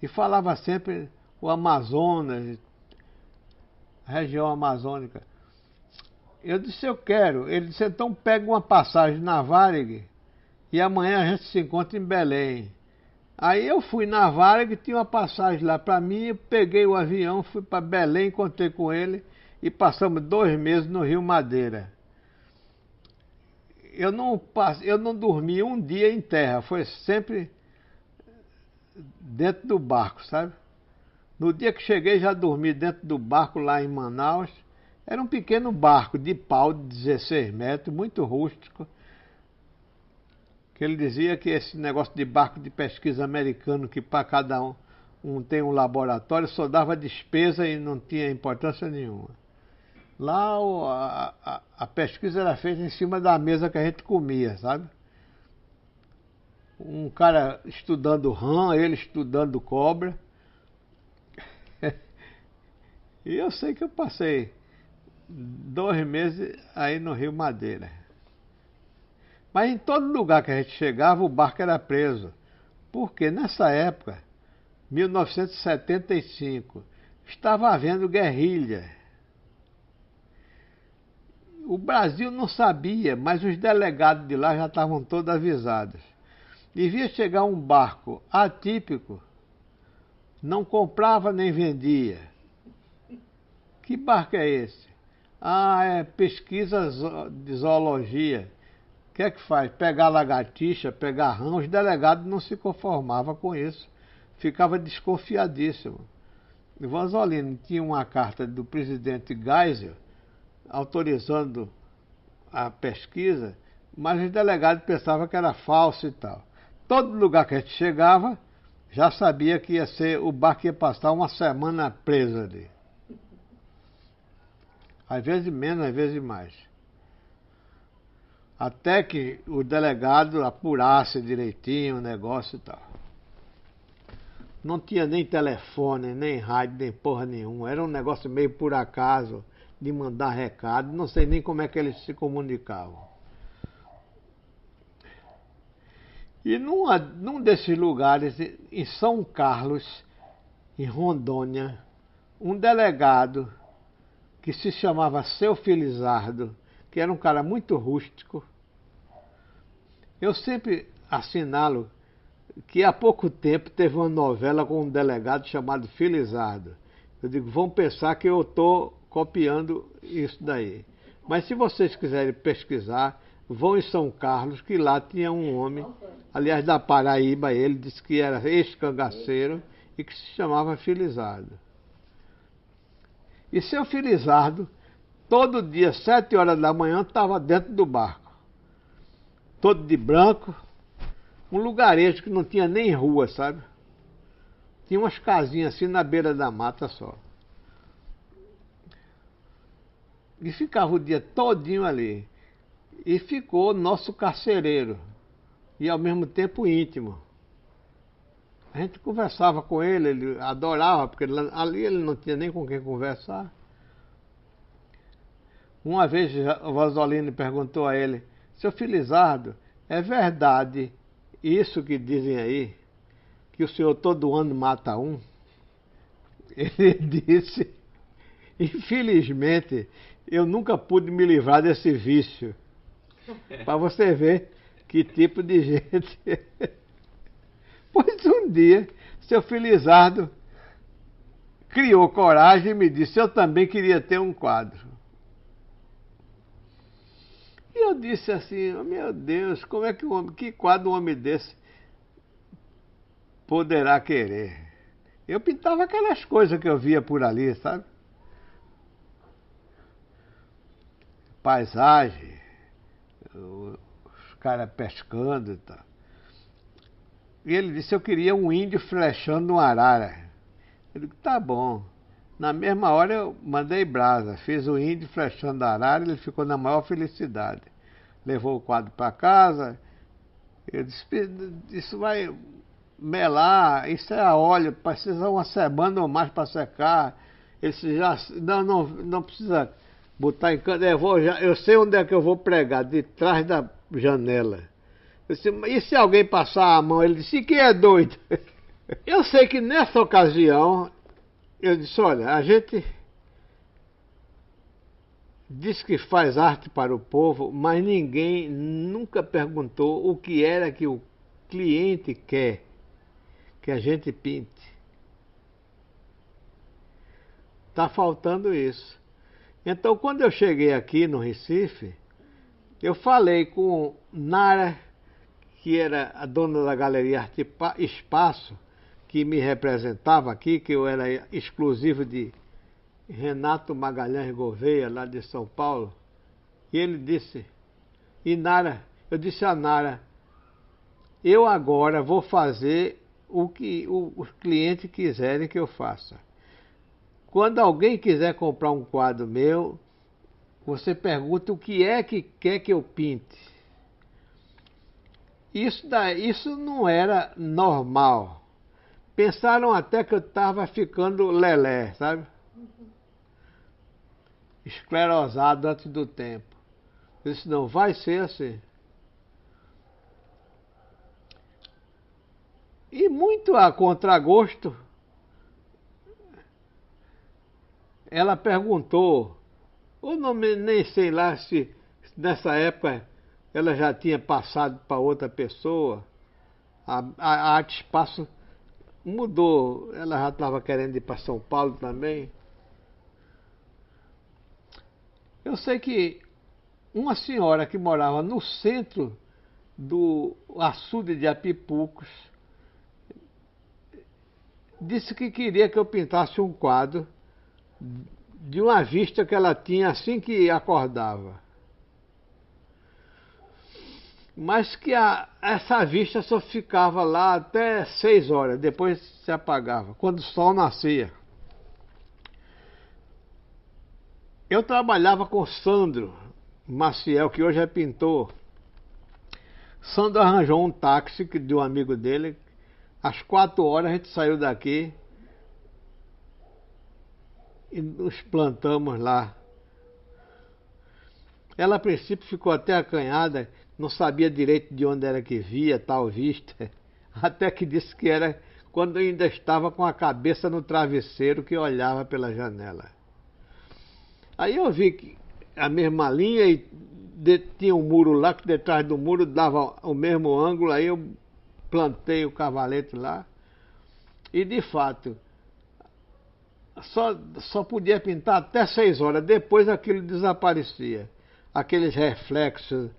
E falava sempre o Amazonas, a região amazônica. Eu disse, eu quero. Ele disse, então pega uma passagem na Varig e amanhã a gente se encontra em Belém. Aí eu fui na Varig, tinha uma passagem lá para mim, eu peguei o avião, fui para Belém, encontrei com ele e passamos 2 meses no Rio Madeira. Eu não dormi um dia em terra, foi sempre dentro do barco, sabe? No dia que cheguei já dormi dentro do barco lá em Manaus. Era um pequeno barco de pau de 16 metros, muito rústico. Que ele dizia que esse negócio de barco de pesquisa americano, que para cada um tem um laboratório, só dava despesa e não tinha importância nenhuma. Lá a pesquisa era feita em cima da mesa que a gente comia, sabe? Um cara estudando rã, ele estudando cobra. E eu sei que eu passei 2 meses aí no Rio Madeira. Mas em todo lugar que a gente chegava, o barco era preso. Porque nessa época, 1975, estava havendo guerrilha. O Brasil não sabia, mas os delegados de lá já estavam todos avisados. Devia chegar um barco atípico, não comprava nem vendia. Que barco é esse? Ah, é pesquisa de zoologia. O que é que faz? Pegar lagartixa, pegar rã. Os delegados não se conformavam com isso. Ficava desconfiadíssimo. O Vanzolini tinha uma carta do presidente Geisel autorizando a pesquisa, mas os delegados pensavam que era falso e tal. Todo lugar que a gente chegava, já sabia que ia ser, o barco ia passar uma semana preso ali. Às vezes menos, às vezes mais. Até que o delegado apurasse direitinho o negócio e tal. Não tinha nem telefone, nem rádio, nem porra nenhuma. Era um negócio meio por acaso, de mandar recado. Não sei nem como é que eles se comunicavam. E num desses lugares, em São Carlos, em Rondônia, um delegado que se chamava Seu Felizardo, que era um cara muito rústico. Eu sempre assinalo que há pouco tempo teve uma novela com um delegado chamado Felizardo. Eu digo, vão pensar que eu estou copiando isso daí. Mas se vocês quiserem pesquisar, vão em São Carlos, que lá tinha um homem, aliás, da Paraíba, ele disse que era ex-cangaceiro e que se chamava Felizardo. E Seu Felizardo, todo dia, 7 horas da manhã, estava dentro do barco. Todo de branco, um lugarejo que não tinha nem rua, sabe? Tinha umas casinhas assim na beira da mata só. E ficava o dia todinho ali. E ficou nosso carcereiro. E ao mesmo tempo íntimo. A gente conversava com ele, ele adorava, porque ali ele não tinha nem com quem conversar. Uma vez o Vanzolini perguntou a ele, Seu Felizardo, é verdade isso que dizem aí, que o senhor todo ano mata um? Ele disse, infelizmente, eu nunca pude me livrar desse vício. Para você ver que tipo de gente. Pois um dia, Seu Felizardo criou coragem e me disse, eu também queria ter um quadro. E eu disse assim, "Oh, meu Deus, como é que que quadro um homem desse poderá querer?" Eu pintava aquelas coisas que eu via por ali, sabe? Paisagem, os caras pescando e tal. E ele disse, eu queria um índio flechando uma arara. Eu digo, tá bom. Na mesma hora eu mandei brasa, fiz o índio flechando a arara, ele ficou na maior felicidade. Levou o quadro para casa, eu disse, isso vai melar, isso é a óleo, precisa uma semana ou mais para secar. Ele disse, já, não precisa botar em canto, eu sei onde é que eu vou pregar, de trás da janela. Eu disse, e se alguém passar a mão? Ele disse, que é doido? Eu sei que nessa ocasião, eu disse, olha, a gente diz que faz arte para o povo, mas ninguém nunca perguntou o que era que o cliente quer que a gente pinte. Está faltando isso. Então, quando eu cheguei aqui no Recife, eu falei com Nara, que era a dona da Galeria Arte Espaço, que me representava aqui, que eu era exclusivo de Renato Magalhães Gouveia, lá de São Paulo. E ele disse, e Nara, eu disse a Nara, eu agora vou fazer o que os clientes quiserem que eu faça. Quando alguém quiser comprar um quadro meu, você pergunta o que é que quer que eu pinte. Isso não era normal. Pensaram até que eu estava ficando lelé, sabe? Esclerosado antes do tempo. Eu disse, não, vai ser assim. E muito a contragosto, ela perguntou, ou não, nem sei lá se nessa época ela já tinha passado para outra pessoa, a Arte Espaço mudou, ela já estava querendo ir para São Paulo também. Eu sei que uma senhora que morava no centro do açude de Apipucos disse que queria que eu pintasse um quadro de uma vista que ela tinha assim que acordava. Mas que essa vista só ficava lá até 6 horas, depois se apagava, quando o sol nascia. Eu trabalhava com Sandro Maciel, que hoje é pintor. Sandro arranjou um táxi de um amigo dele. Às 4 horas a gente saiu daqui e nos plantamos lá. Ela a princípio ficou até acanhada, não sabia direito de onde era que via tal vista, até que disse que era quando eu ainda estava com a cabeça no travesseiro que olhava pela janela. Aí eu vi que a mesma linha e tinha um muro lá, que detrás do muro dava o mesmo ângulo, aí eu plantei o cavalete lá e de fato só podia pintar até 6 horas, depois aquilo desaparecia. Aqueles reflexos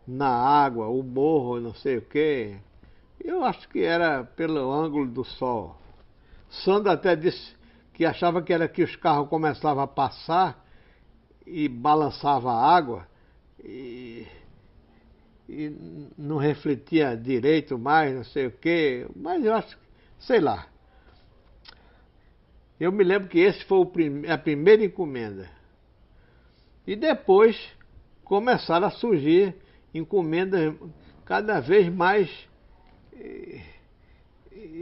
na água, o morro, não sei o quê. Eu acho que era pelo ângulo do sol. Sandra até disse que achava que era que os carros começavam a passar e balançava a água e não refletia direito mais, não sei o quê. Mas eu acho, sei lá. Eu me lembro que esse foi a primeira encomenda. E depois começaram a surgir encomendas cada vez mais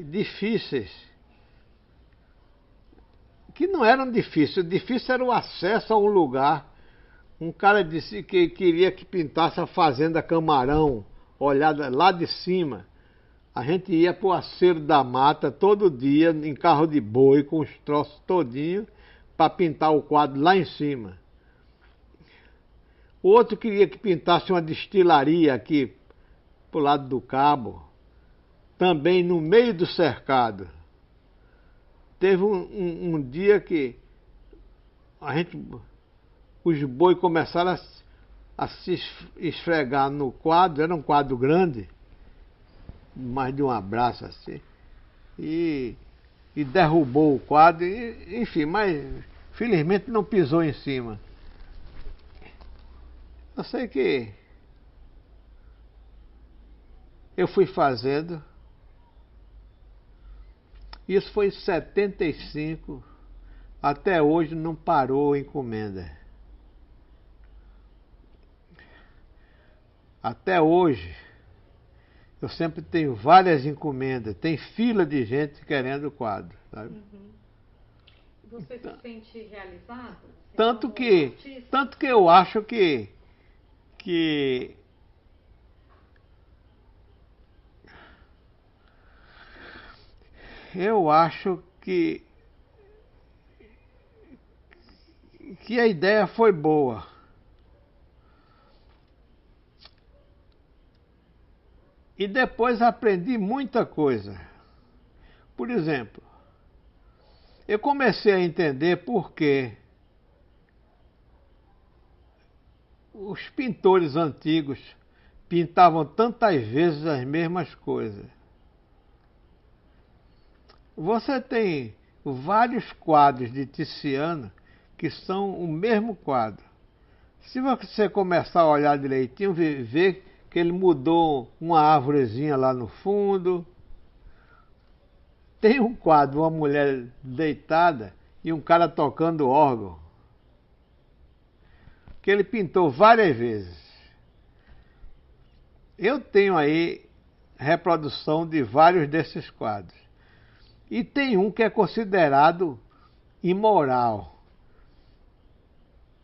difíceis. Que não eram difíceis, o difícil era o acesso a um lugar. Um cara disse que queria que pintasse a Fazenda Camarão, olhada lá de cima. A gente ia pro Aceiro da Mata todo dia, em carro de boi, com os troços todinhos, para pintar o quadro lá em cima. O outro queria que pintasse uma destilaria aqui, pro lado do Cabo, também no meio do cercado. Teve um dia que os boi começaram a se esfregar no quadro, era um quadro grande, mais de um abraço assim, e derrubou o quadro, enfim, mas felizmente não pisou em cima. Eu sei que eu fui fazendo, isso foi em 75, até hoje não parou a encomenda. Até hoje, eu sempre tenho várias encomendas, tem fila de gente querendo o quadro, sabe? Uhum. Você se sente realizado? Tanto Como que artista? eu acho que eu acho que a ideia foi boa. E depois aprendi muita coisa. Por exemplo, eu comecei a entender por que os pintores antigos pintavam tantas vezes as mesmas coisas. Você tem vários quadros de Tiziano que são o mesmo quadro. Se você começar a olhar direitinho, ver que ele mudou uma árvorezinha lá no fundo. Tem um quadro, uma mulher deitada e um cara tocando órgão, que ele pintou várias vezes. Eu tenho aí reprodução de vários desses quadros. E tem um que é considerado imoral.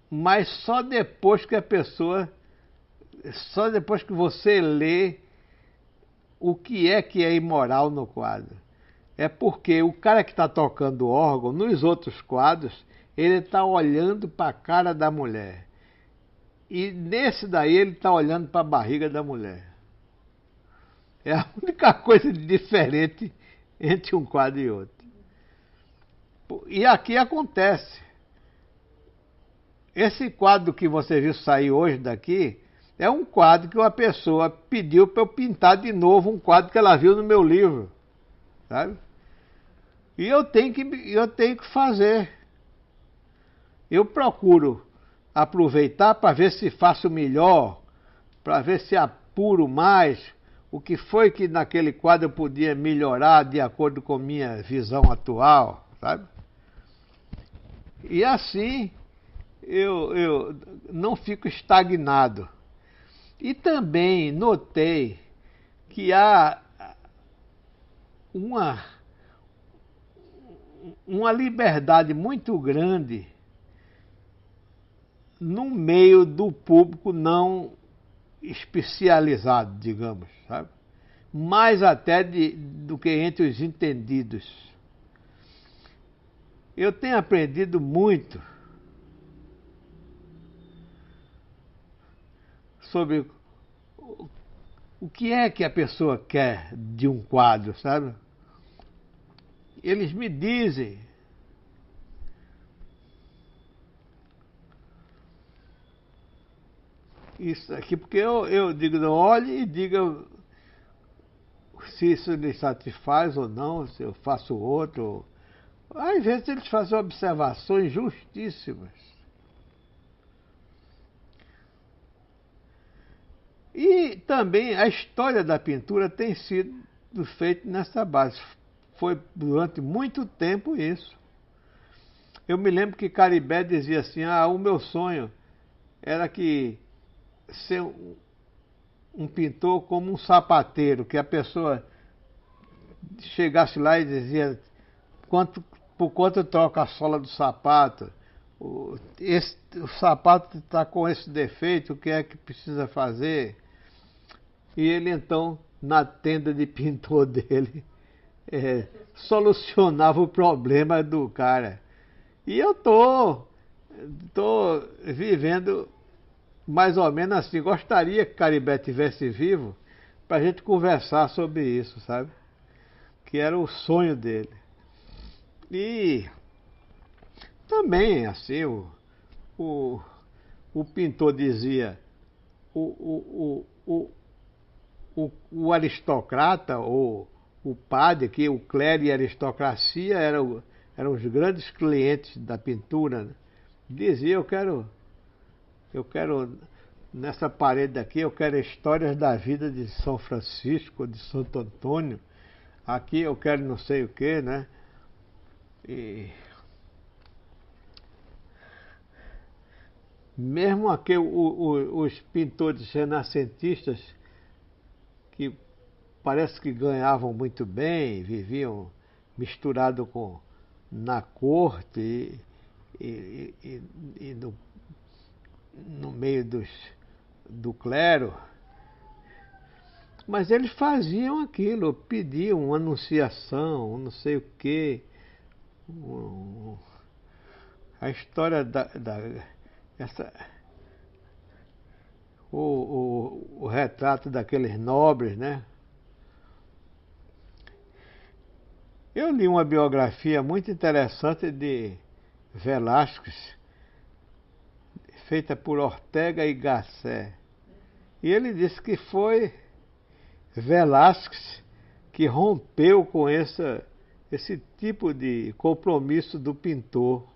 Mas só depois que só depois que você lê o que é imoral no quadro. É porque o cara que está tocando órgão, nos outros quadros, ele está olhando para a cara da mulher. E nesse daí ele está olhando para a barriga da mulher. É a única coisa de diferente entre um quadro e outro. E aqui acontece. Esse quadro que você viu sair hoje daqui é um quadro que uma pessoa pediu para eu pintar de novo um quadro que ela viu no meu livro, sabe? E eu tenho que fazer. Eu procuro aproveitar para ver se faço melhor, para ver se apuro mais o que foi que naquele quadro eu podia melhorar de acordo com minha visão atual, sabe? E assim eu não fico estagnado. E também notei que há uma liberdade muito grande no meio do público não especializado, digamos, sabe? Mais até do que entre os entendidos. Eu tenho aprendido muito sobre o que é que a pessoa quer de um quadro, sabe? Eles me dizem. Isso aqui, porque eu digo, não, olhe e diga se isso lhe satisfaz ou não, se eu faço outro. Às vezes eles fazem observações justíssimas. E também a história da pintura tem sido feita nessa base. Foi durante muito tempo isso. Eu me lembro que Caribé dizia assim, o meu sonho era que ser um pintor como um sapateiro, que a pessoa chegasse lá e dizia por quanto troca a sola do sapato, o sapato está com esse defeito, o que é que precisa fazer? E ele então, na tenda de pintor dele, solucionava o problema do cara. E eu tô vivendo mais ou menos assim. Gostaria que Caribé tivesse vivo para a gente conversar sobre isso, sabe? Que era o sonho dele. E também, assim, o pintor dizia, o aristocrata, ou o padre, que o clero e a aristocracia eram os grandes clientes da pintura, né? Dizia, eu quero, nessa parede aqui, eu quero histórias da vida de São Francisco, de Santo Antônio, aqui eu quero não sei o que, né? E mesmo aqui os pintores renascentistas, que parece que ganhavam muito bem, viviam misturado na corte e no meio do clero, mas eles faziam aquilo, pediam uma anunciação, não sei o quê. A história o retrato daqueles nobres, né? Eu li uma biografia muito interessante de Velázquez, feita por Ortega y Gasset. E ele disse que foi Velázquez que rompeu com esse tipo de compromisso do pintor.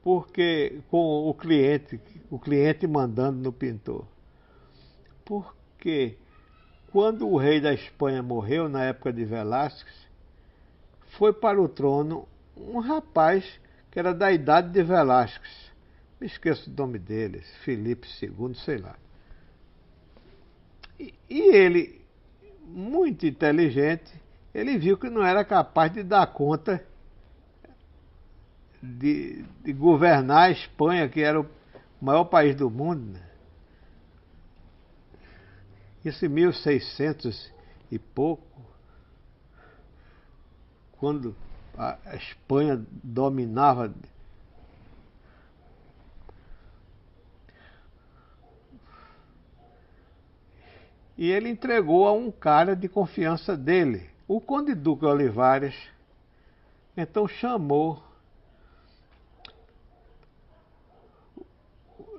Porque com o cliente mandando no pintor. Porque quando o rei da Espanha morreu, na época de Velázquez, foi para o trono um rapaz que era da idade de Velázquez. Me esqueço o nome dele, Felipe II, sei lá. E ele, muito inteligente, ele viu que não era capaz de dar conta de governar a Espanha, que era o maior país do mundo, né? Isso em 1600 e pouco, quando a Espanha dominava. E ele entregou a um cara de confiança dele, o Conde Duque Olivares. Então chamou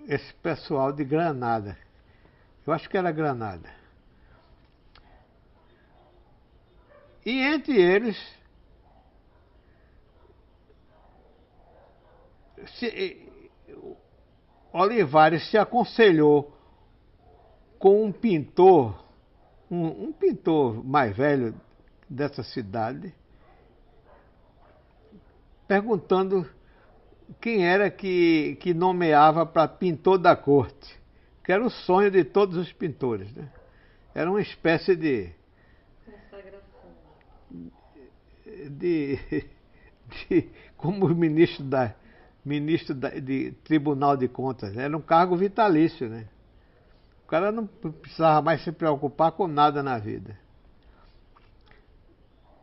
esse pessoal de Granada. Eu acho que era Granada. E entre eles Olivares se aconselhou com um pintor, um pintor mais velho dessa cidade, perguntando quem era que nomeava para pintor da corte, que era o sonho de todos os pintores, né? Era uma espécie de como ministro de Tribunal de Contas, era um cargo vitalício, né? O cara não precisava mais se preocupar com nada na vida.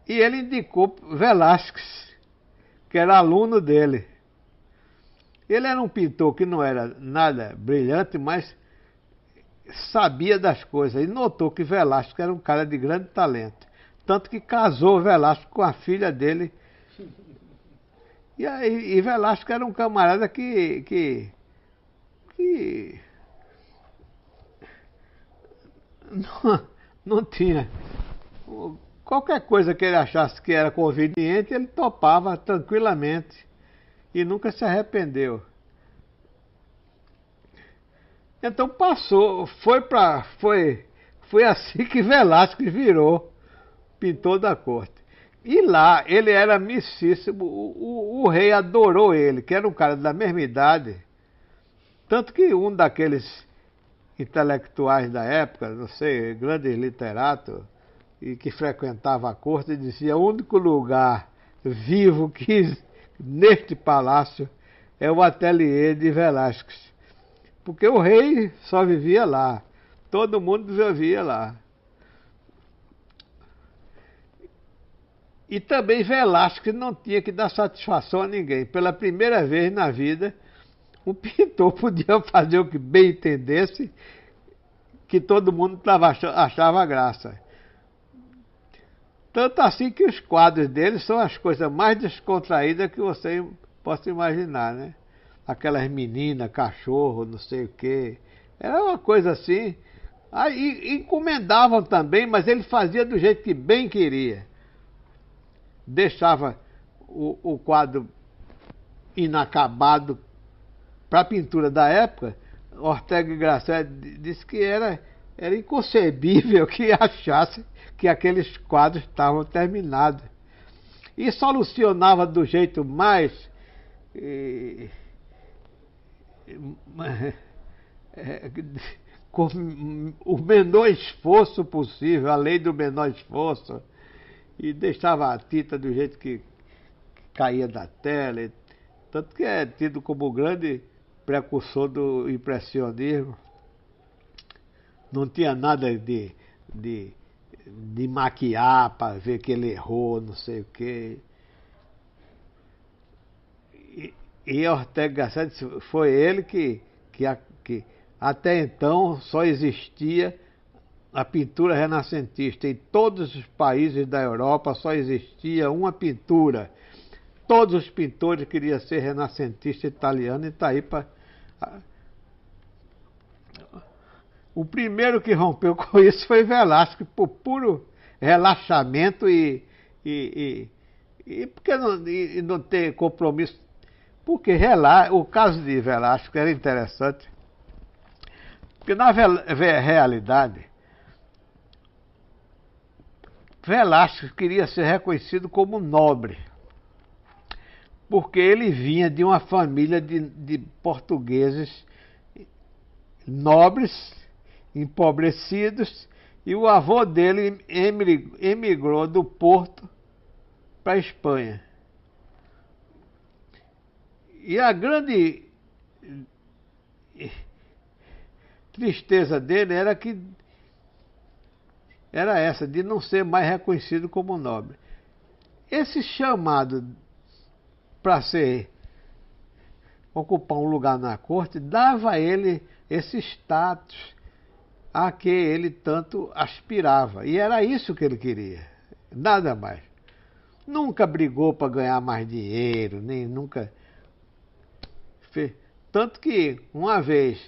E ele indicou Velázquez, que era aluno dele. Ele era um pintor que não era nada brilhante, mas sabia das coisas. E notou que Velázquez era um cara de grande talento. Tanto que casou Velázquez com a filha dele. E Velázquez era um camarada que não tinha. Qualquer coisa que ele achasse que era conveniente, ele topava tranquilamente e nunca se arrependeu. Então passou, foi assim que Velázquez virou pintor da corte. E lá ele era amicíssimo, o rei adorou ele, que era um cara da mesma idade. Tanto que um daqueles intelectuais da época, não sei, grandes literatos, e que frequentava a corte, dizia: o único lugar vivo que neste palácio é o ateliê de Velázquez. Porque o rei só vivia lá, todo mundo vivia lá. E também Velázquez não tinha que dar satisfação a ninguém. Pela primeira vez na vida, um pintor podia fazer o que bem entendesse, que todo mundo achava graça. Tanto assim que os quadros dele são as coisas mais descontraídas que você possa imaginar, né? aquelas meninas, cachorro, não sei o quê. Era uma coisa assim. Aí encomendavam também, mas ele fazia do jeito que bem queria. Deixava o quadro inacabado para a pintura da época. Ortega y Gasset disse que era inconcebível que achasse que aqueles quadros estavam terminados. E solucionava do jeito mais com o menor esforço possível, a lei do menor esforço, e deixava a tinta do jeito que caía da tela, tanto que é tido como o grande precursor do impressionismo. Não tinha nada de maquiar para ver que ele errou, não sei o quê. E Ortega y Gasset foi ele que até então só existia a pintura renascentista. Em todos os países da Europa só existia uma pintura. Todos os pintores queriam ser renascentista italiano e está aí para... O primeiro que rompeu com isso foi Velázquez, por puro relaxamento e porque não ter compromisso. Porque o caso de Velázquez era interessante. Porque na realidade, Velázquez queria ser reconhecido como nobre. Porque ele vinha de uma família de portugueses nobres, empobrecidos, e o avô dele emigrou do Porto para a Espanha. E a grande tristeza dele era essa, de não ser mais reconhecido como nobre. Esse chamado para ocupar um lugar na corte dava a ele esse status a que ele tanto aspirava. E era isso que ele queria, nada mais. Nunca brigou para ganhar mais dinheiro, nem nunca fez. Tanto que uma vez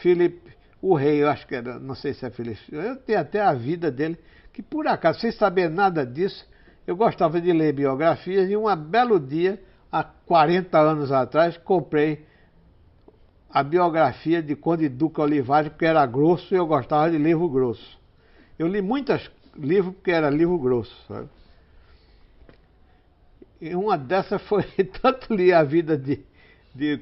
Filipe, o rei, eu acho que era, não sei se é Filipe, eu tenho até a vida dele, que por acaso, sem saber nada disso, eu gostava de ler biografias e um belo dia, há 40 anos atrás, comprei a biografia de Conde Duque Olivares, porque era grosso e eu gostava de livro grosso. Eu li muitos livros porque era livro grosso, sabe? E uma dessas foi, tanto li a vida de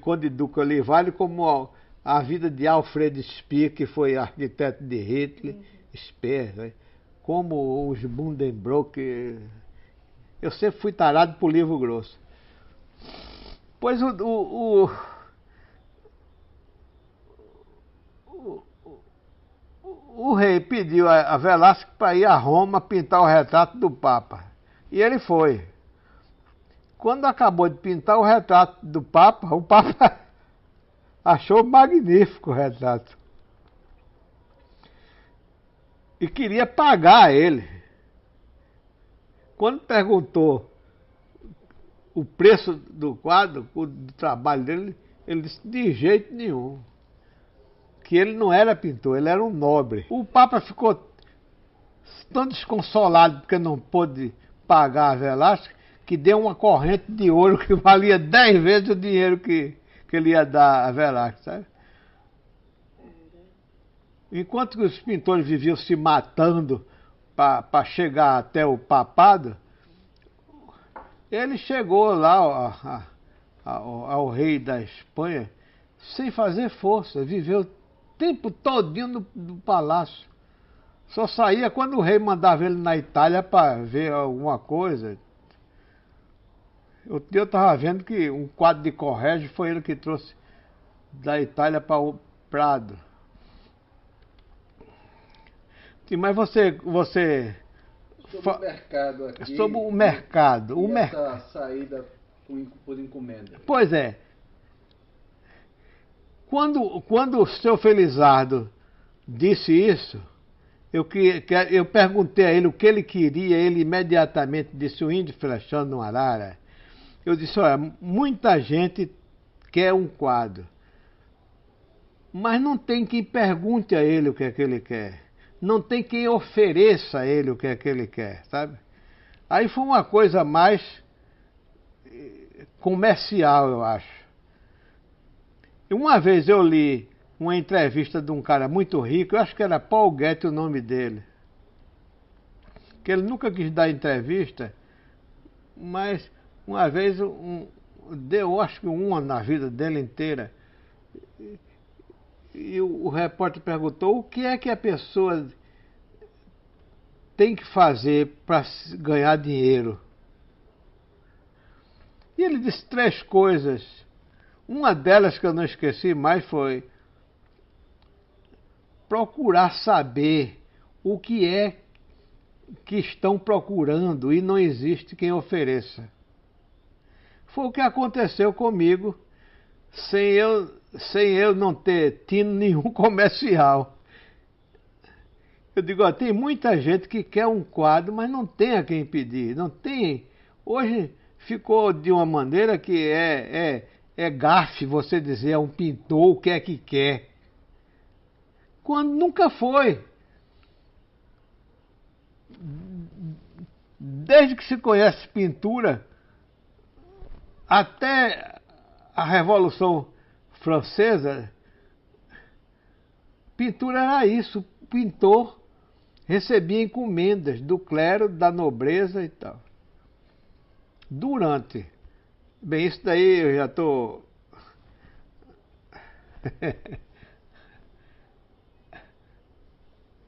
Conde Duque Olivares, como a vida de Alfred Speer, que foi arquiteto de Hitler, Speer, né? Como os Buddenbrook. Eu sempre fui tarado por livro grosso. Pois o rei pediu a Velázquez para ir a Roma pintar o retrato do Papa. E ele foi. Quando acabou de pintar o retrato do Papa, o Papa achou magnífico o retrato. E queria pagar ele. Quando perguntou o preço do quadro, do trabalho dele, ele disse: de jeito nenhum. Que ele não era pintor, ele era um nobre. O Papa ficou tão desconsolado porque não pôde pagar a Velázquez, que deu uma corrente de ouro que valia 10 vezes o dinheiro que ele ia dar a Velázquez, sabe? Enquanto que os pintores viviam se matando para chegar até o papado, ele chegou lá ao rei da Espanha sem fazer força, viveu o tempo todinho no palácio. Só saía quando o rei mandava ele na Itália para ver alguma coisa. Eu estava vendo que um quadro de Corrégio foi ele que trouxe da Itália para o Prado. Mas você sobre o mercado aqui. Sobre o mercado. Essa saída por encomenda. Pois é. Quando o seu Felizardo disse isso, eu perguntei a ele o que ele queria, ele imediatamente disse: o índio flechando no arara. Eu disse: olha, muita gente quer um quadro. Mas não tem quem pergunte a ele o que é que ele quer. Não tem quem ofereça a ele o que é que ele quer, sabe? Aí foi uma coisa mais comercial, eu acho. E uma vez eu li uma entrevista de um cara muito rico, eu acho que era Paul Getty o nome dele. Que ele nunca quis dar entrevista, mas uma vez deu, acho que uma na vida dele inteira. E o repórter perguntou o que é que a pessoa tem que fazer para ganhar dinheiro. E ele disse 3 coisas. Uma delas que eu não esqueci mais foi procurar saber o que é que estão procurando e não existe quem ofereça. Foi o que aconteceu comigo, sem eu não ter tido nenhum comercial. Eu digo, ó, tem muita gente que quer um quadro, mas não tem a quem pedir, não tem. Hoje ficou de uma maneira que é gafe você dizer a um pintor o que é que quer. Quando nunca foi. Desde que se conhece pintura, até a Revolução Francesa, pintura era isso. O pintor recebia encomendas do clero, da nobreza e tal. Durante. Bem, isso daí eu já estou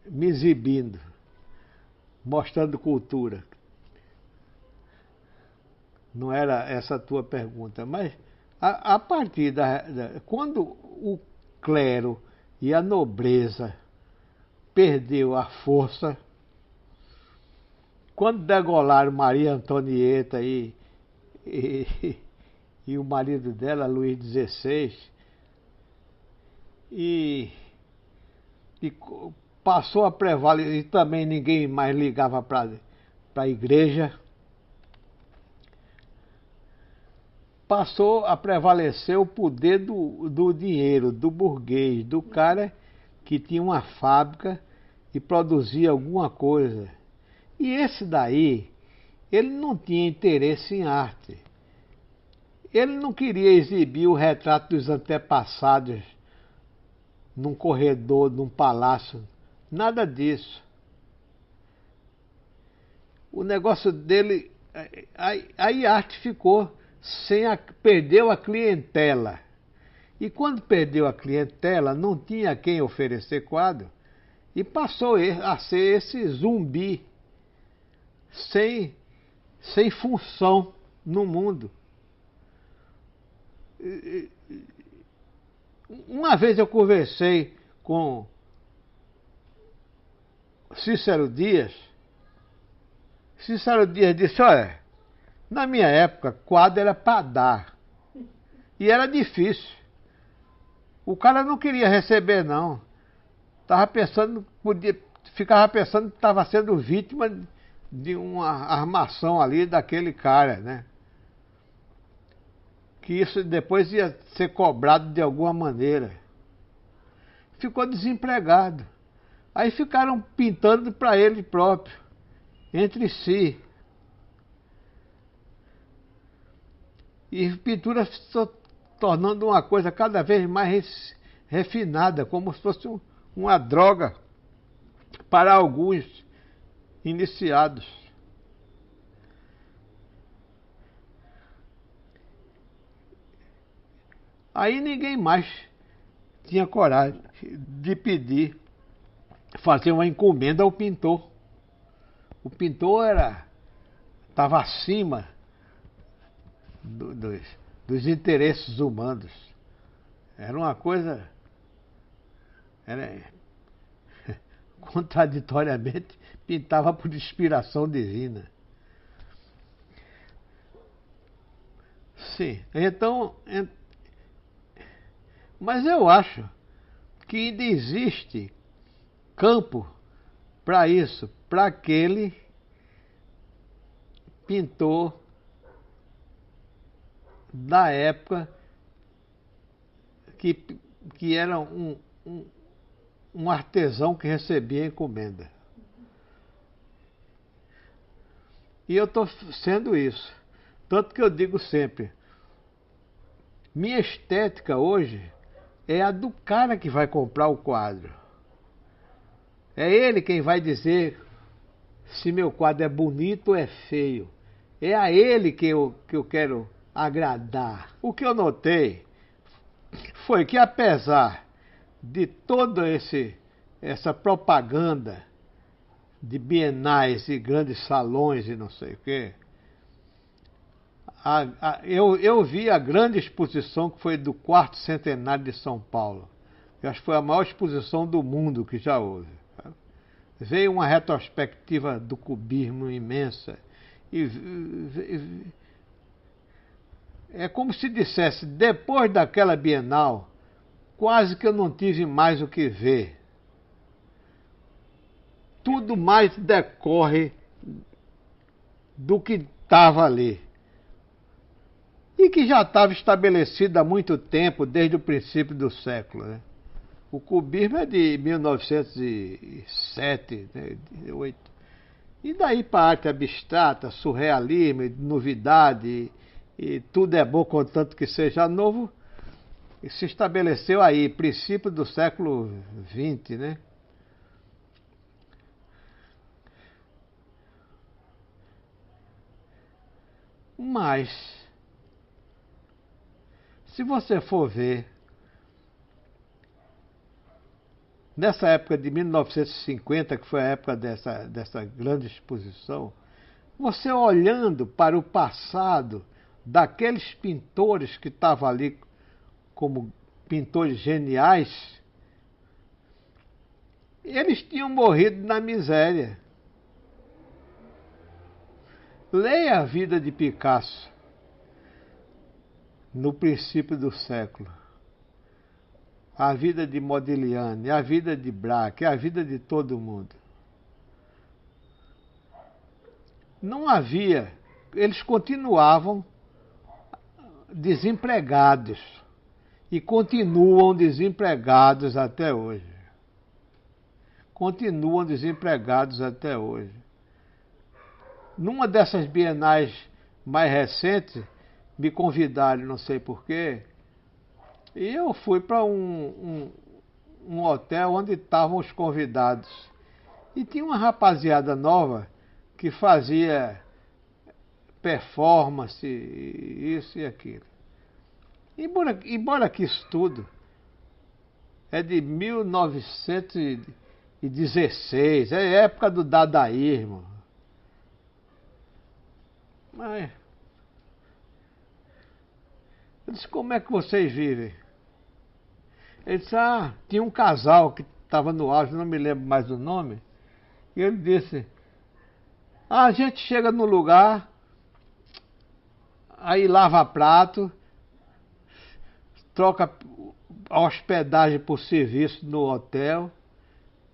me exibindo, mostrando cultura. Não era essa a tua pergunta, mas a partir quando o clero e a nobreza perdeu a força, quando degolaram Maria Antonieta e o marido dela, Luís XVI, e passou a prevalecer, e também ninguém mais ligava para a igreja, passou a prevalecer o poder do dinheiro, do burguês, do cara que tinha uma fábrica e produzia alguma coisa. E esse daí, ele não tinha interesse em arte. Ele não queria exibir o retrato dos antepassados num corredor, num palácio. Nada disso. O negócio dele... Aí a arte ficou perdeu a clientela. E quando perdeu a clientela, não tinha quem oferecer quadro. E passou a ser esse zumbi sem função no mundo. Uma vez eu conversei com Cícero Dias. Cícero Dias disse, olha, na minha época, quadro era para dar. E era difícil. O cara não queria receber, não. Ficava pensando que estava sendo vítima de uma armação ali daquele cara, né? Que isso depois ia ser cobrado de alguma maneira. Ficou desempregado. Aí ficaram pintando para ele próprio, entre si. E pintura se tornando uma coisa cada vez mais refinada, como se fosse uma droga para alguns iniciados. Aí ninguém mais tinha coragem de pedir, fazer uma encomenda ao pintor. O pintor estava acima dos interesses humanos. Era uma coisa... contraditoriamente, pintava por inspiração divina. Sim, então... Mas eu acho que ainda existe campo para isso, para aquele pintor da época que, que era um artesão que recebia encomenda. E eu estou sendo isso. Tanto que eu digo sempre, minha estética hoje é a do cara que vai comprar o quadro. É ele quem vai dizer se meu quadro é bonito ou é feio. É a ele que eu quero agradar. O que eu notei foi que, apesar de toda essa propaganda de bienais e grandes salões e não sei o quê, eu vi a grande exposição que foi do 4º Centenário de São Paulo. Eu acho que foi a maior exposição do mundo que já houve. Veio uma retrospectiva do cubismo imensa. É como se dissesse, depois daquela Bienal, quase que eu não tive mais o que ver. Tudo mais decorre do que estava ali. E que já estava estabelecido há muito tempo, desde o princípio do século, né? O cubismo é de 1907, né, 8. E daí para a arte abstrata, surrealismo, novidade, e tudo é bom contanto que seja novo, e se estabeleceu aí, princípio do século XX, né? Mas, se você for ver, nessa época de 1950, que foi a época dessa grande exposição, você olhando para o passado daqueles pintores que estavam ali como pintores geniais, eles tinham morrido na miséria. Leia a vida de Picasso no princípio do século. A vida de Modigliani, a vida de Braque, a vida de todo mundo. Não havia, eles continuavam desempregados e continuam desempregados até hoje. Continuam desempregados até hoje. Numa dessas bienais mais recentes, me convidaram, não sei porquê, e eu fui para um hotel onde estavam os convidados. E tinha uma rapaziada nova que fazia performance, isso e aquilo. Embora que isso tudo é de 1916, é época do dadaísmo. Mas eu disse, como é que vocês vivem? Ele disse, tinha um casal que estava no auge, não me lembro mais o nome, e ele disse, a gente chega no lugar, aí lava prato, troca a hospedagem por serviço no hotel.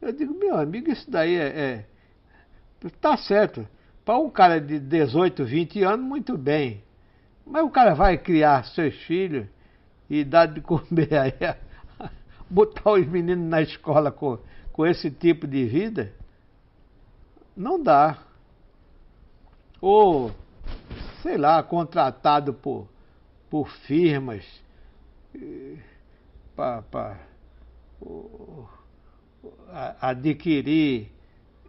Eu digo, meu amigo, isso daí tá certo. Para um cara de 18, 20 anos, muito bem. Mas o cara vai criar seus filhos e dar de comer aí, botar os meninos na escola com esse tipo de vida? Não dá. Ou, sei lá, contratado por firmas para adquirir.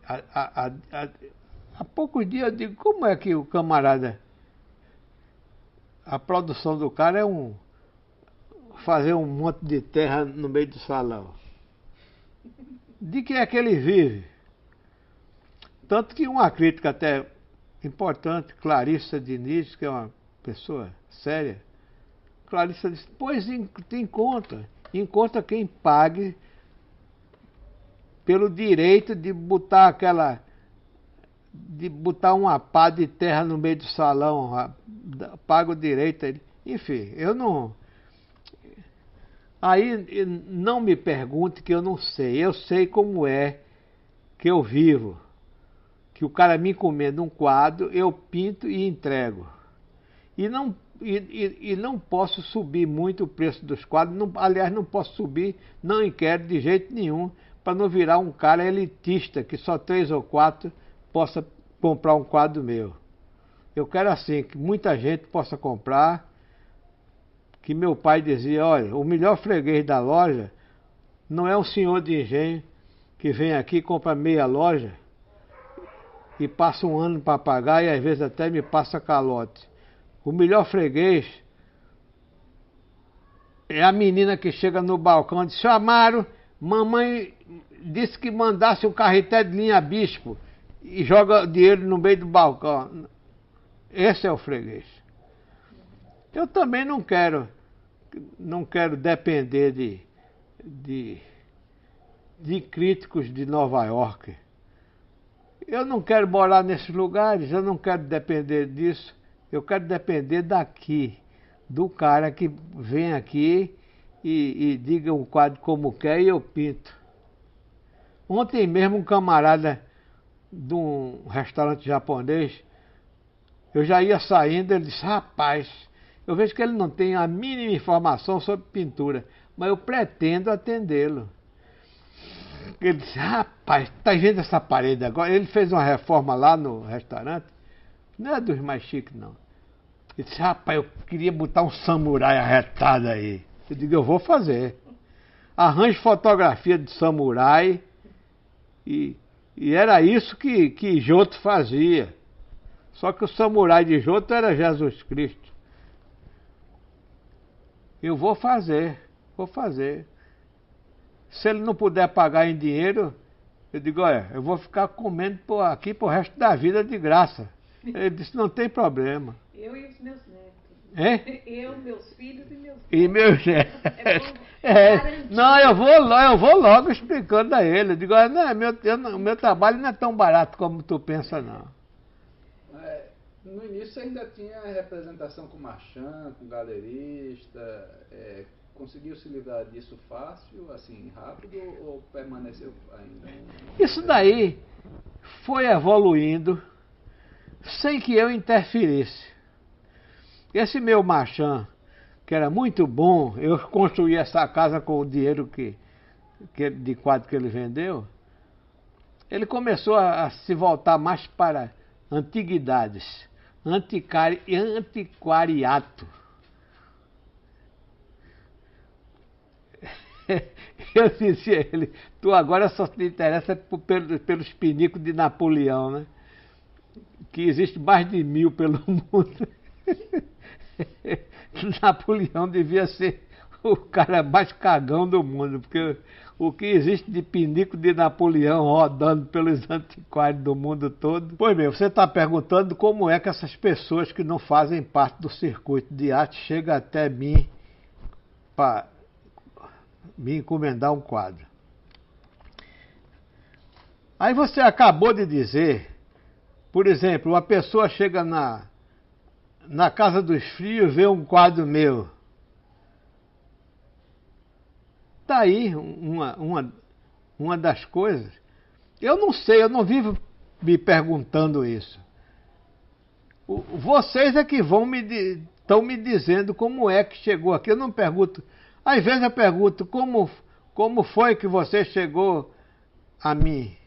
Há poucos dias eu digo, como é que o camarada, a produção do cara é fazer um monte de terra no meio do salão? De que é que ele vive? Tanto que uma crítica até importante, Clarissa Diniz, que é uma pessoa séria, Clarissa disse, pois encontra quem pague pelo direito de botar uma pá de terra no meio do salão, paga o direito. Enfim, eu não... Aí não me pergunte que eu não sei. Eu sei como é que eu vivo. Que o cara me encomenda um quadro, eu pinto e entrego. E e não posso subir muito o preço dos quadros. Não, aliás, não posso subir, não quero de jeito nenhum, para não virar um cara elitista, que só 3 ou 4 possa comprar um quadro meu. Eu quero assim, que muita gente possa comprar, que meu pai dizia, olha, o melhor freguês da loja não é um senhor de engenho que vem aqui, compra meia loja e passa um ano para pagar e às vezes até me passa calote. O melhor freguês é a menina que chega no balcão e diz, seu Amaro, mamãe disse que mandasse um carreté de linha bispo e joga dinheiro no meio do balcão. Esse é o freguês. Eu também não quero depender de críticos de Nova York. Eu não quero morar nesses lugares, eu não quero depender disso. Eu quero depender daqui, do cara que vem aqui e diga um quadro como quer e eu pinto. Ontem mesmo um camarada de um restaurante japonês, eu já ia saindo, ele disse, rapaz, eu vejo que ele não tem a mínima informação sobre pintura, mas eu pretendo atendê-lo. Ele disse, rapaz, tá vendo essa parede agora? Ele fez uma reforma lá no restaurante, não é dos mais chiques, não. Ele disse, rapaz, eu queria botar um samurai arretado aí. Eu digo, eu vou fazer. Arranjo fotografia de samurai e era isso que Joto fazia. Só que o samurai de Joto era Jesus Cristo. Eu vou fazer. Se ele não puder pagar em dinheiro, eu digo, olha, eu vou ficar comendo aqui pro resto da vida de graça. Ele disse, não tem problema. Eu e os meus netos. É? Eu, meus filhos e meus netos. E meus netos. É não, eu vou logo explicando a ele. Eu digo, olha, o meu trabalho não é tão barato como tu pensa, não. No início você ainda tinha representação com marchand, com galerista. Conseguiu se livrar disso fácil, assim, rápido, ou permaneceu ainda? Isso daí foi evoluindo sem que eu interferisse. Esse meu marchand, que era muito bom, eu construí essa casa com o dinheiro de quadro que ele vendeu, ele começou a se voltar mais para antiguidades, antiquariato. Eu disse a ele, tu agora só te interessa pelos pinicos de Napoleão, né? Que existe mais de 1000 pelo mundo. Napoleão devia ser o cara mais cagão do mundo, porque o que existe de pinico de Napoleão rodando pelos antiquários do mundo todo. Pois bem, você está perguntando como é que essas pessoas que não fazem parte do circuito de arte chegam até mim para me encomendar um quadro. Aí você acabou de dizer, por exemplo, uma pessoa chega na Casa dos Frios e vê um quadro meu. Tá aí uma das coisas. Eu não sei, eu não vivo me perguntando isso. Vocês é que estão me dizendo como é que chegou aqui. Eu não pergunto. Às vezes eu pergunto como foi que você chegou a mim.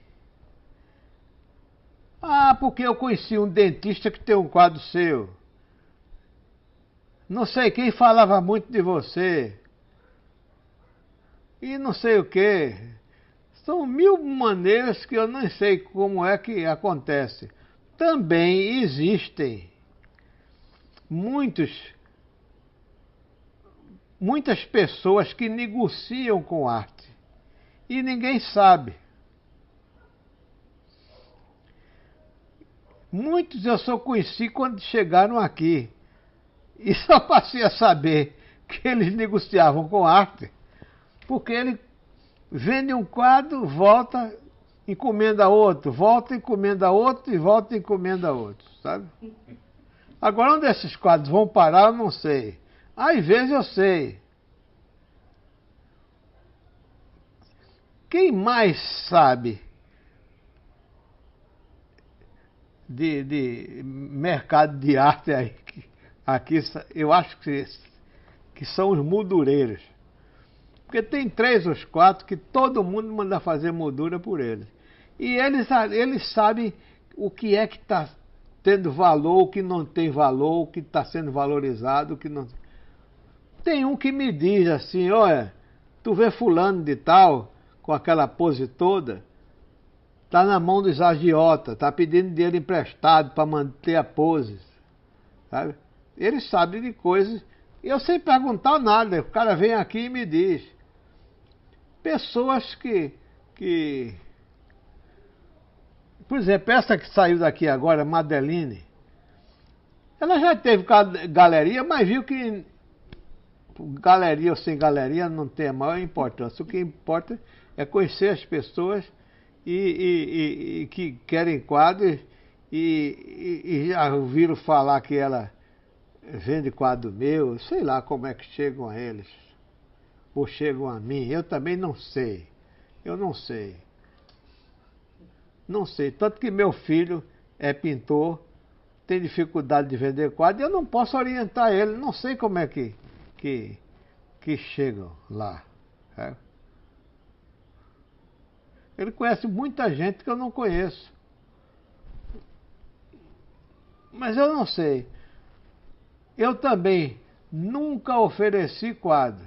Ah, porque eu conheci um dentista que tem um quadro seu. Não sei quem falava muito de você. E não sei o quê. São 1000 maneiras que eu não sei como é que acontece. Também existem muitas pessoas que negociam com arte. E ninguém sabe. Muitos eu só conheci quando chegaram aqui. E só passei a saber que eles negociavam com arte, porque ele vende um quadro, volta, encomenda outro, volta, encomenda outro e volta, encomenda outro, sabe? Agora, onde esses quadros vão parar, eu não sei. Às vezes eu sei. Quem mais sabe de mercado de arte aí aqui, eu acho que são os moldureiros. Porque tem 3 ou 4 que todo mundo manda fazer moldura por eles. E eles sabem o que é que está tendo valor, o que não tem valor, o que está sendo valorizado, o que não. Tem um que me diz assim, olha, tu vê fulano de tal, com aquela pose toda, tá na mão dos agiotas, tá pedindo dinheiro emprestado para manter a pose, sabe? Eles sabem de coisas, e eu sem perguntar nada, o cara vem aqui e me diz. Pessoas que por exemplo, essa que saiu daqui agora, Madeline, ela já teve galeria, mas viu que galeria ou sem galeria não tem a maior importância. O que importa é conhecer as pessoas e que querem quadros e já ouviram falar que ela vende quadro meu, sei lá como é que chegam a eles. Ou chegam a mim, eu também não sei. Eu não sei. Não sei. Tanto que meu filho é pintor, tem dificuldade de vender quadro, e eu não posso orientar ele, não sei como é que chegam lá. É. Ele conhece muita gente que eu não conheço. Mas eu não sei. Eu também nunca ofereci quadro.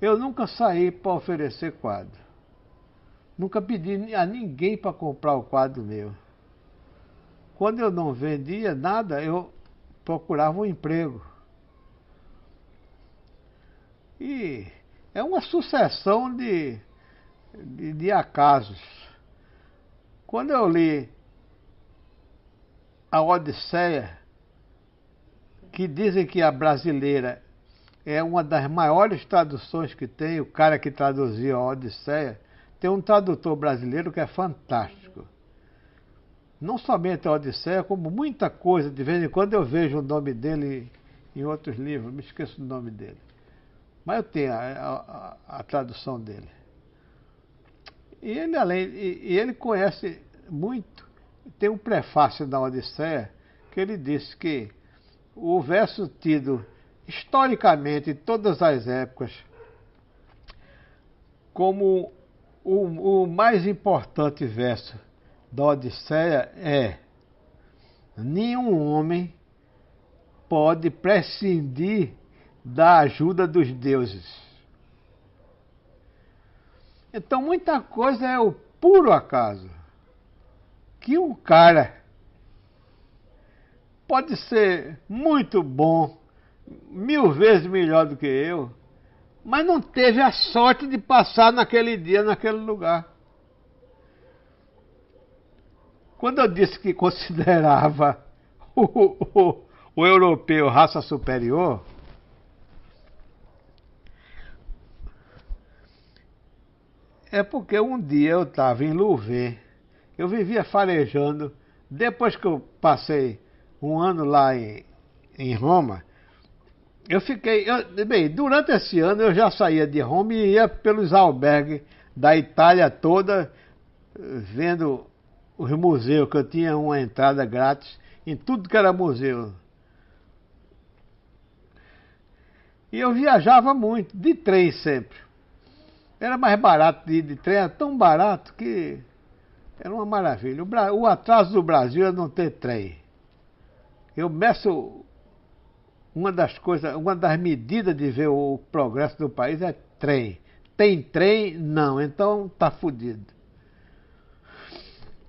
Eu nunca saí para oferecer quadro. Nunca pedi a ninguém para comprar o quadro meu. Quando eu não vendia nada, eu procurava um emprego. E é uma sucessão de acasos. Quando eu li a Odisseia, que dizem que a brasileira é uma das maiores traduções que tem, o cara que traduziu a Odisseia, tem um tradutor brasileiro que é fantástico. Não somente a Odisseia, como muita coisa, de vez em quando eu vejo o nome dele em outros livros, me esqueço do nome dele. Mas eu tenho a tradução dele. E ele conhece muito. Tem um prefácio da Odisseia que ele disse que o verso tido historicamente em todas as épocas como o mais importante verso da Odisseia é: nenhum homem pode prescindir da ajuda dos deuses. Então muita coisa é o puro acaso. Que um cara pode ser muito bom, 1000 vezes melhor do que eu, mas não teve a sorte de passar naquele dia, naquele lugar. Quando eu disse que considerava o europeu raça superior, é porque um dia eu estava em Louvain, eu vivia farejando, depois que eu passei um ano lá em Roma, bem, durante esse ano eu já saía de Roma e ia pelos albergues da Itália toda, vendo os museus, que eu tinha uma entrada grátis em tudo que era museu. E eu viajava muito, de trem sempre. Era mais barato de ir de trem, era tão barato que era uma maravilha. O atraso do Brasil é não ter trem. Eu meço uma das medidas de ver o progresso do país é trem. Tem trem? Não, então tá fudido.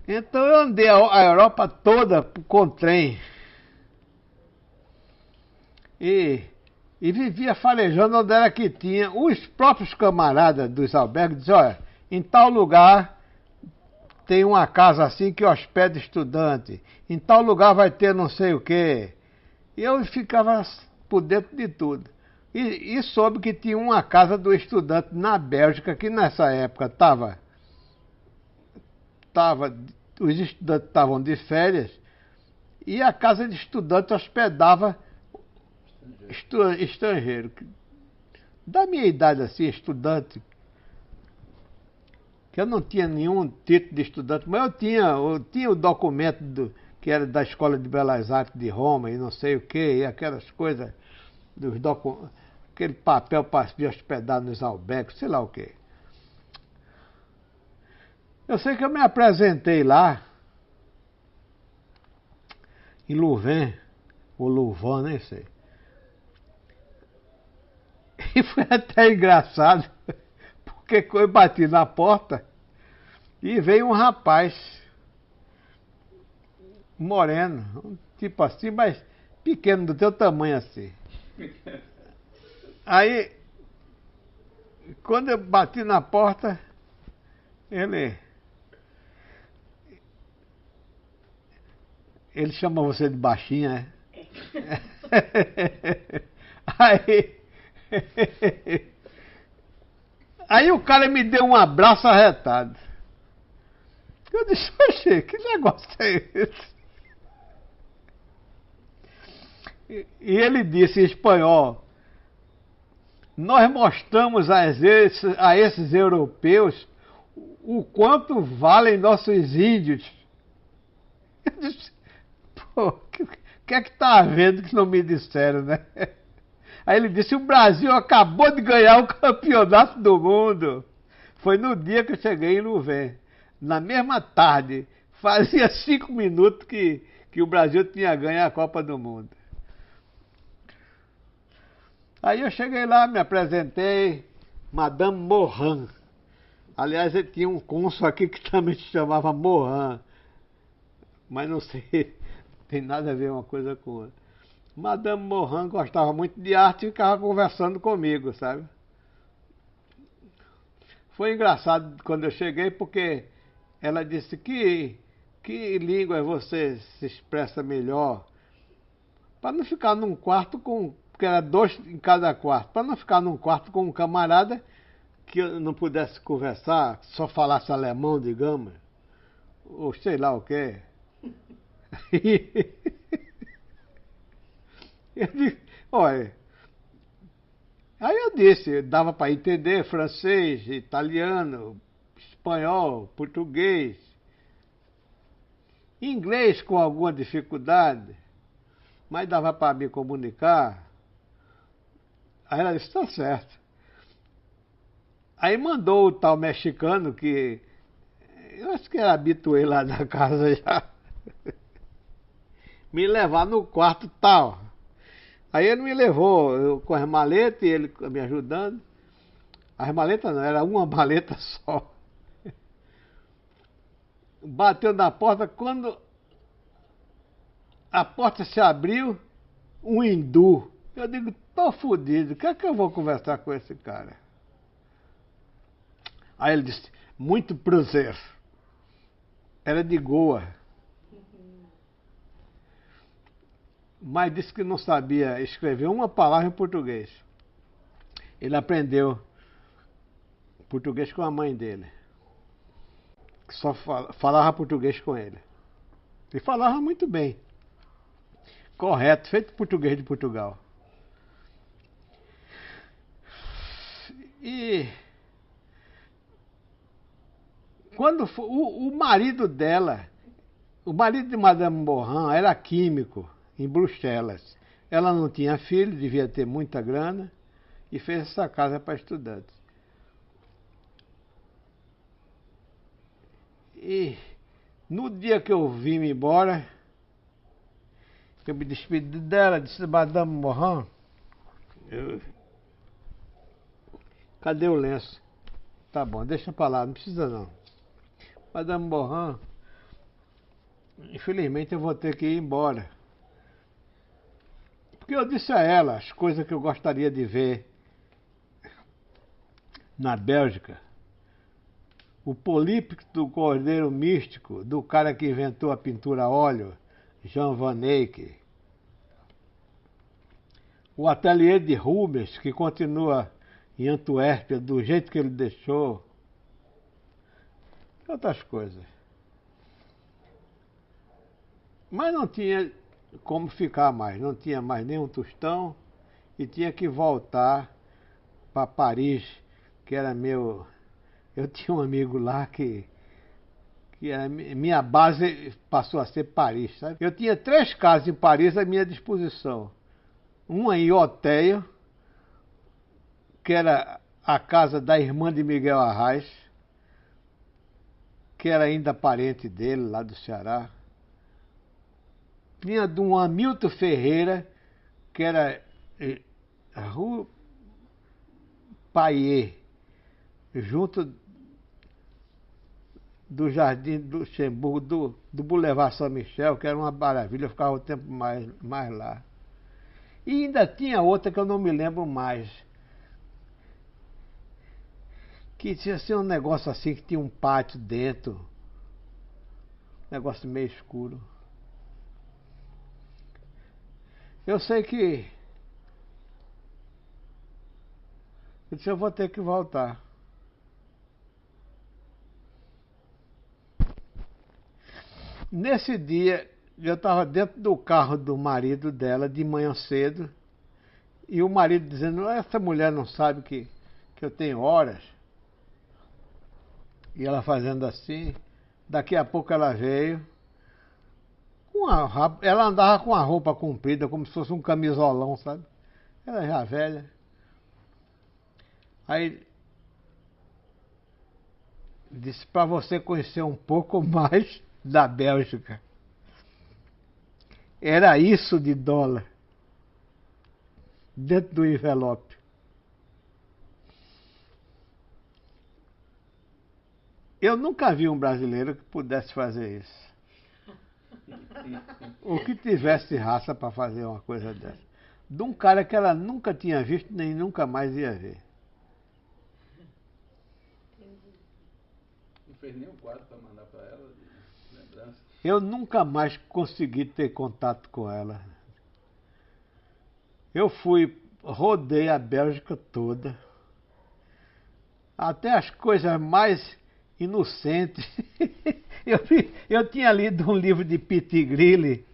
Então eu andei a Europa toda com trem. E vivia farejando onde era que tinha. Os próprios camaradas dos albergues diziam: olha, em tal lugar tem uma casa assim que hospeda estudante. Em tal lugar vai ter não sei o quê. E eu ficava por dentro de tudo. E soube que tinha uma casa do estudante na Bélgica, que nessa época os estudantes estavam de férias, e a casa de estudante hospedava estrangeiro. Da minha idade assim, estudante, que eu não tinha nenhum título de estudante, mas eu tinha o documento que era da Escola de Belas Artes de Roma e não sei o quê, e aquelas coisas dos documentos, aquele papel para se hospedar nos albergues, sei lá o quê. Eu sei que eu me apresentei lá, em Louvain, ou Louvain, nem sei. E foi até engraçado, porque eu bati na porta e veio um rapaz, moreno, tipo assim, mas pequeno, do teu tamanho assim. Aí, quando eu bati na porta, ele chama você de baixinha, é? Aí, aí o cara me deu um abraço arretado. Eu disse, oxe, que negócio é esse? E ele disse em espanhol, nós mostramos a esses europeus o quanto valem nossos índios. Eu disse, pô, o que é que está havendo que não me disseram, né? Aí ele disse, o Brasil acabou de ganhar o campeonato do mundo. Foi no dia que eu cheguei em Louvain. Na mesma tarde, fazia 5 minutos que o Brasil tinha ganho a Copa do Mundo. Aí eu cheguei lá, me apresentei, Madame Morin. Aliás, ele tinha um cônsul aqui que também se chamava Morin. Mas não sei, tem nada a ver uma coisa com outra. Madame Morin gostava muito de arte e ficava conversando comigo, sabe? Foi engraçado quando eu cheguei, porque ela disse que língua você se expressa melhor. Para não ficar num quarto com... Porque era 2 em cada quarto. Para não ficar num quarto com um camarada que eu não pudesse conversar, só falasse alemão, digamos. Ou sei lá o quê. Eu disse, olha... Aí eu disse, dava para entender francês, italiano, espanhol, português, inglês com alguma dificuldade, mas dava para me comunicar. Aí ela disse, tá certo. Aí mandou o tal mexicano, que eu acho que era habituê lá da casa já, me levar no quarto tal. Aí ele me levou eu, com as maletas e ele me ajudando. As maletas não, era uma maleta só. Bateu na porta, quando a porta se abriu, um hindu. Eu digo, tô fodido, o que é que eu vou conversar com esse cara? Aí ele disse, muito prazer. Era de Goa. Mas disse que não sabia escrever uma palavra em português. Ele aprendeu português com a mãe dele, que só falava português com ele. E falava muito bem. Correto, feito português de Portugal. E quando o marido dela, o marido de Madame Morin era químico em Bruxelas. Ela não tinha filho, devia ter muita grana, e fez essa casa para estudantes. E no dia que eu vim embora, eu me despedi dela, disse, Madame Morin, cadê o lenço? Tá bom, deixa pra lá, não precisa não. Madame Morin, infelizmente eu vou ter que ir embora. Porque eu disse a ela as coisas que eu gostaria de ver na Bélgica. O políptico do Cordeiro Místico, do cara que inventou a pintura a óleo, Jean Van Eyck. O ateliê de Rubens, que continua em Antuérpia do jeito que ele deixou. Outras coisas. Mas não tinha como ficar mais, não tinha mais nenhum tostão e tinha que voltar para Paris, que era meu... Eu tinha um amigo lá que que minha base passou a ser Paris, sabe? Eu tinha 3 casas em Paris à minha disposição. Uma em Otéia, que era a casa da irmã de Miguel Arraes, que era ainda parente dele, lá do Ceará. Tinha de um Hamilton Ferreira, que era Rua Paier, junto do Jardim do Luxemburgo, do Boulevard São Michel, que era uma maravilha, eu ficava o tempo mais lá. E ainda tinha outra que eu não me lembro mais, que tinha assim, um negócio assim, que tinha um pátio dentro, um negócio meio escuro. Eu sei que eu vou ter que voltar. Nesse dia, eu estava dentro do carro do marido dela, de manhã cedo, e o marido dizendo, essa mulher não sabe que eu tenho horas. E ela fazendo assim, daqui a pouco ela veio, ela andava com a roupa comprida, como se fosse um camisolão, sabe? Ela já velha. Aí disse para você conhecer um pouco mais da Bélgica. Era isso de dólar dentro do envelope. Eu nunca vi um brasileiro que pudesse fazer isso. Ou que tivesse raça para fazer uma coisa dessa. De um cara que ela nunca tinha visto nem nunca mais ia ver. Não fez nem um quadro para mandar para ela de lembrança? Eu nunca mais consegui ter contato com ela. Eu rodei a Bélgica toda. Até as coisas mais inocentes. Eu tinha lido um livro de Pitigrilli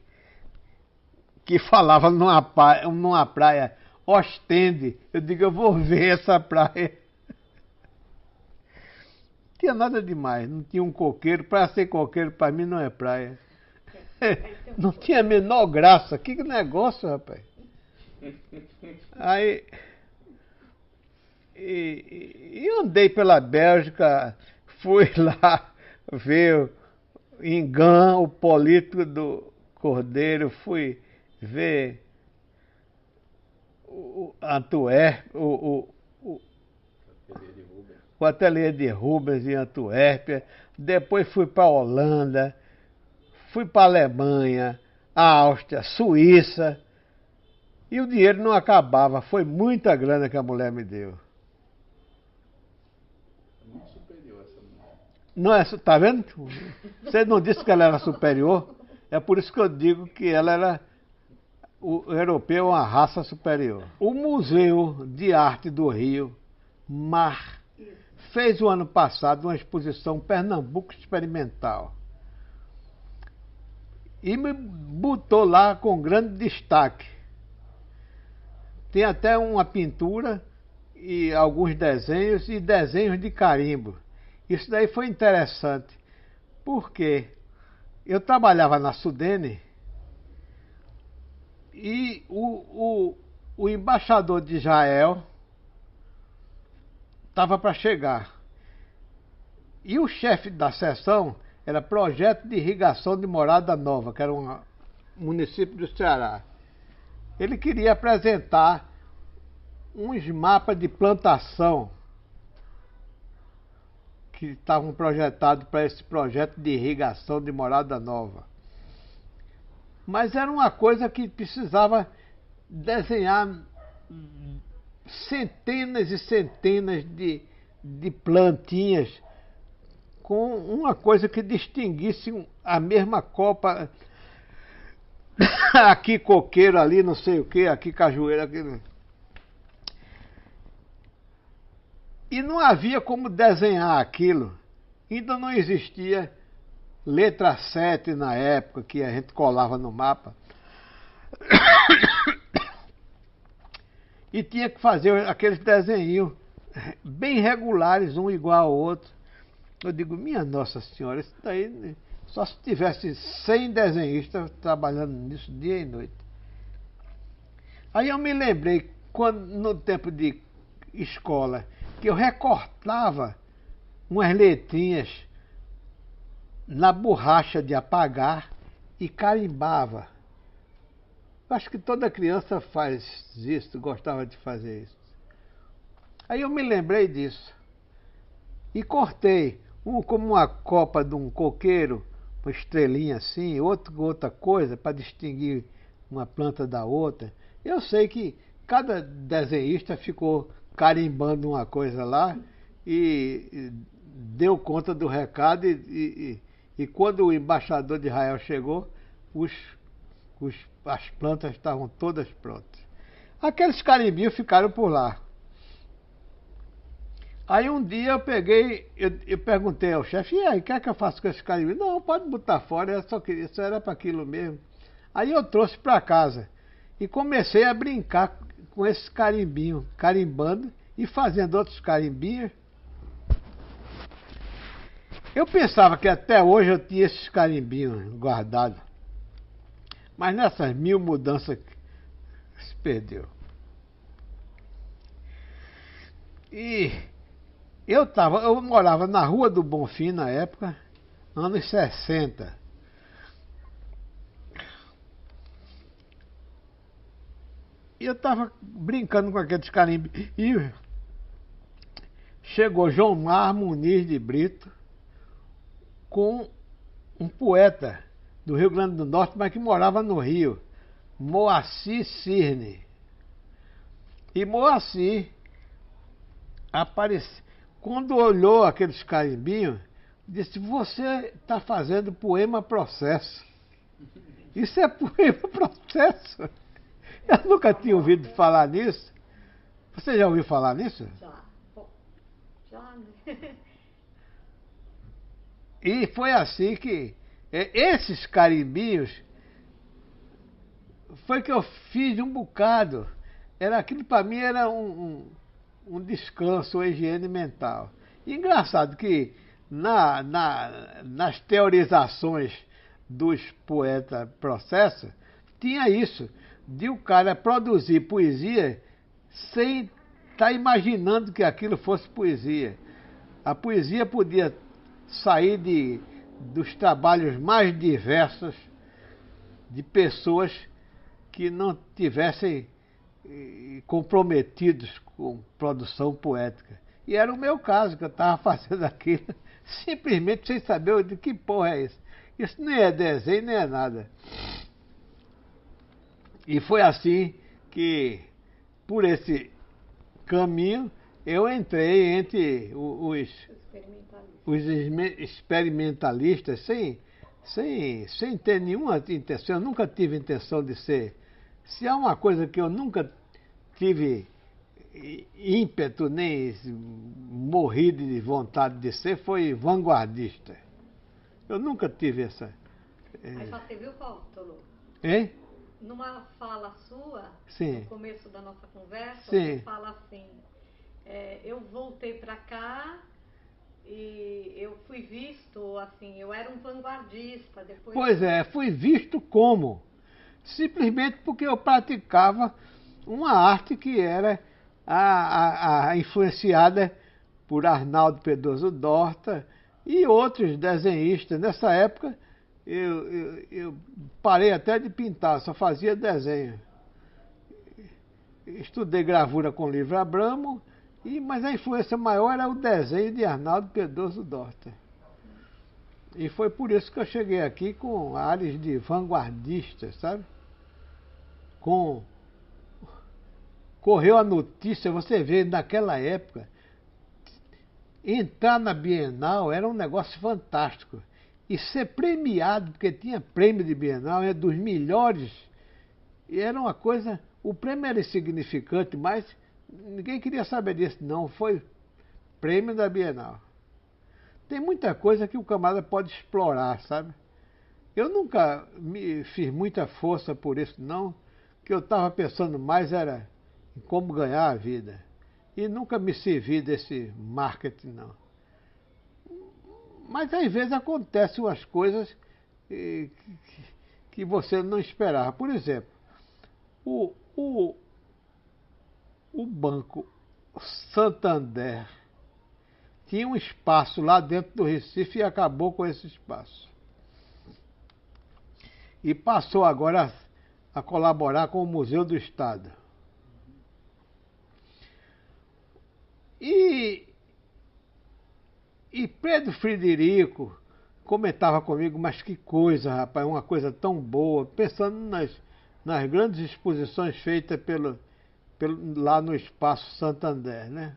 que falava numa praia Ostende. Eu digo, eu vou ver essa praia. Não tinha nada demais, não tinha um coqueiro. Para ser coqueiro, para mim, não é praia. Não tinha a menor graça. Que negócio, rapaz. Aí... E andei pela Bélgica, fui lá ver em Gand o Político do Cordeiro, fui ver o Antuérpia, o ateliê de Rubens em Antuérpia, depois fui para a Holanda, fui para a Alemanha, a Áustria, Suíça, e o dinheiro não acabava, foi muita grana que a mulher me deu. Muito superior essa mulher. Não é, tá vendo? Você não disse que ela era superior? É por isso que eu digo que ela era o europeu, uma raça superior. O Museu de Arte do Rio, MAR, fez o ano passado uma exposição Pernambuco Experimental. E me botou lá com grande destaque. Tem até uma pintura e alguns desenhos e desenhos de carimbo. Isso daí foi interessante, porque eu trabalhava na Sudene e o embaixador de Israel estava para chegar. E o chefe da seção era Projeto de Irrigação de Morada Nova, que era um município do Ceará. Ele queria apresentar uns mapas de plantação que estavam projetados para esse projeto de irrigação de Morada Nova. Mas era uma coisa que precisava desenhar centenas e centenas de plantinhas com uma coisa que distinguisse a mesma copa. Aqui coqueiro, ali não sei o que, aqui cajueiro, aqui... E não havia como desenhar aquilo. Ainda não existia letra 7 na época, que a gente colava no mapa. E tinha que fazer aqueles desenhos bem regulares, um igual ao outro. Eu digo, minha Nossa Senhora, isso daí só se tivesse 100 desenhistas trabalhando nisso dia e noite. Aí eu me lembrei, no tempo de escola, que eu recortava umas letrinhas na borracha de apagar e carimbava. Eu acho que toda criança faz isso, gostava de fazer isso. Aí eu me lembrei disso. E cortei, como uma copa de um coqueiro, uma estrelinha assim, outra coisa, para distinguir uma planta da outra. Eu sei que cada desenhista ficou carimbando uma coisa lá e deu conta do recado e quando o embaixador de Israel chegou, as plantas estavam todas prontas. Aqueles carimbinhos ficaram por lá. Aí um dia eu peguei, eu perguntei ao chefe, e aí, o que é que eu faço com esse carimbinho? Não, pode botar fora, eu só queria, só era para aquilo mesmo. Aí eu trouxe para casa e comecei a brincar com esses carimbinhos, carimbando e fazendo outros carimbinhos. Eu pensava que até hoje eu tinha esses carimbinhos guardados, mas nessas 1000 mudanças se perdeu. E eu morava na Rua do Bonfim na época, anos 60. E eu estava brincando com aqueles carimbos. E chegou João Mar Muniz de Brito com um poeta do Rio Grande do Norte, mas que morava no Rio, Moacir Cirne. E Moacir apareceu. Quando olhou aqueles carimbinhos, disse, você está fazendo poema processo. Isso é poema processo? Eu nunca tinha ouvido falar nisso. Você já ouviu falar nisso? Já. Já, né? E foi assim que esses carimbinhos foi que eu fiz um bocado. Aquilo para mim era um descanso, uma higiene mental. E engraçado que nas teorizações dos poetas processo, tinha isso, de o cara produzir poesia sem estar imaginando que aquilo fosse poesia. A poesia podia sair dos trabalhos mais diversos de pessoas que não tivessem comprometidos com produção poética. E era o meu caso, que eu estava fazendo aquilo simplesmente sem saber de que porra é isso. Isso nem é desenho, nem é nada. E foi assim que, por esse caminho, eu entrei entre os experimentalistas sem ter nenhuma intenção. Eu nunca tive intenção de ser. Se há uma coisa que eu nunca tive ímpeto, nem morri de vontade de ser, foi vanguardista. Eu nunca tive essa. Aí você viu, Paulo Tolo? Hein? Numa fala sua, Sim. no começo da nossa conversa, Sim. você fala assim, eu voltei para cá e eu fui visto, assim, eu era um vanguardista. Depois... Pois é, fui visto como? Simplesmente porque eu praticava uma arte que era a influenciada por Arnaldo Pedroso Dorta e outros desenhistas. Nessa época, eu parei até de pintar, só fazia desenho. Estudei gravura com livro Abramo, mas a influência maior era o desenho de Arnaldo Pedroso Dorta. E foi por isso que eu cheguei aqui com áreas de vanguardista, sabe? Correu a notícia, você vê, naquela época, entrar na Bienal era um negócio fantástico. E ser premiado, porque tinha prêmio de Bienal, dos melhores, e era uma coisa... O prêmio era insignificante, mas ninguém queria saber disso, não. Foi prêmio da Bienal. Tem muita coisa que o camarada pode explorar, sabe? Eu nunca me fiz muita força por isso, não. O que eu estava pensando mais era em como ganhar a vida. E nunca me servi desse marketing, não. Mas às vezes acontecem umas coisas que você não esperava. Por exemplo, o Banco Santander tinha um espaço lá dentro do Recife e acabou com esse espaço. E passou agora a colaborar com o Museu do Estado. E Pedro Frederico comentava comigo, mas que coisa, rapaz, uma coisa tão boa, pensando nas grandes exposições feitas lá no Espaço Santander, né?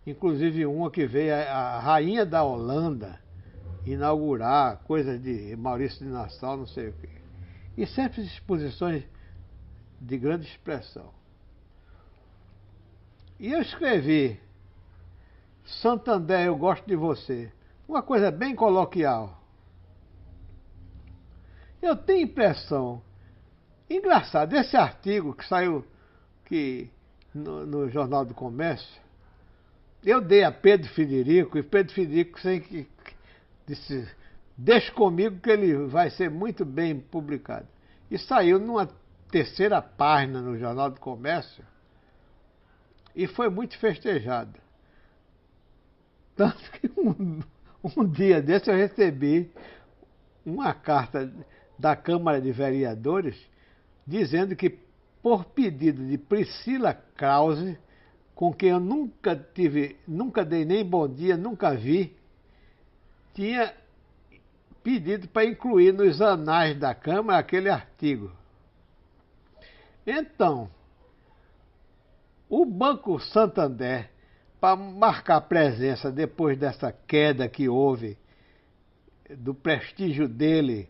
Inclusive uma que veio a rainha da Holanda inaugurar, coisas de Maurício de Nassau, não sei o quê. E sempre exposições de grande expressão. E eu escrevi, Santander, eu gosto de você. Uma coisa bem coloquial. Eu tenho impressão, engraçado, esse artigo que saiu no Jornal do Comércio, eu dei a Pedro Frederico, e Pedro Frederico disse, deixa comigo que ele vai ser muito bem publicado. E saiu numa terceira página no Jornal do Comércio e foi muito festejado. Tanto que um dia desse eu recebi uma carta da Câmara de Vereadores dizendo que, por pedido de Priscila Krause, com quem eu nunca dei nem bom dia, nunca vi, tinha pedido para incluir nos anais da Câmara aquele artigo. Então, o Banco Santander, para marcar presença depois dessa queda que houve, do prestígio dele,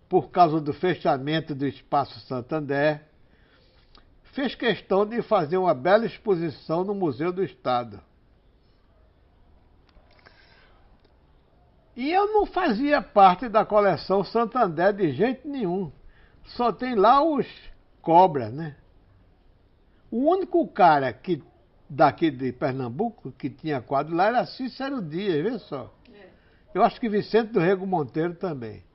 por causa do fechamento do Espaço Santander, fez questão de fazer uma bela exposição no Museu do Estado. E eu não fazia parte da coleção Santander de jeito nenhum. Só tem lá os cobras, né? O único cara daqui de Pernambuco que tinha quadro lá era Cícero Dias, vê só. Eu acho que Vicente do Rego Monteiro também.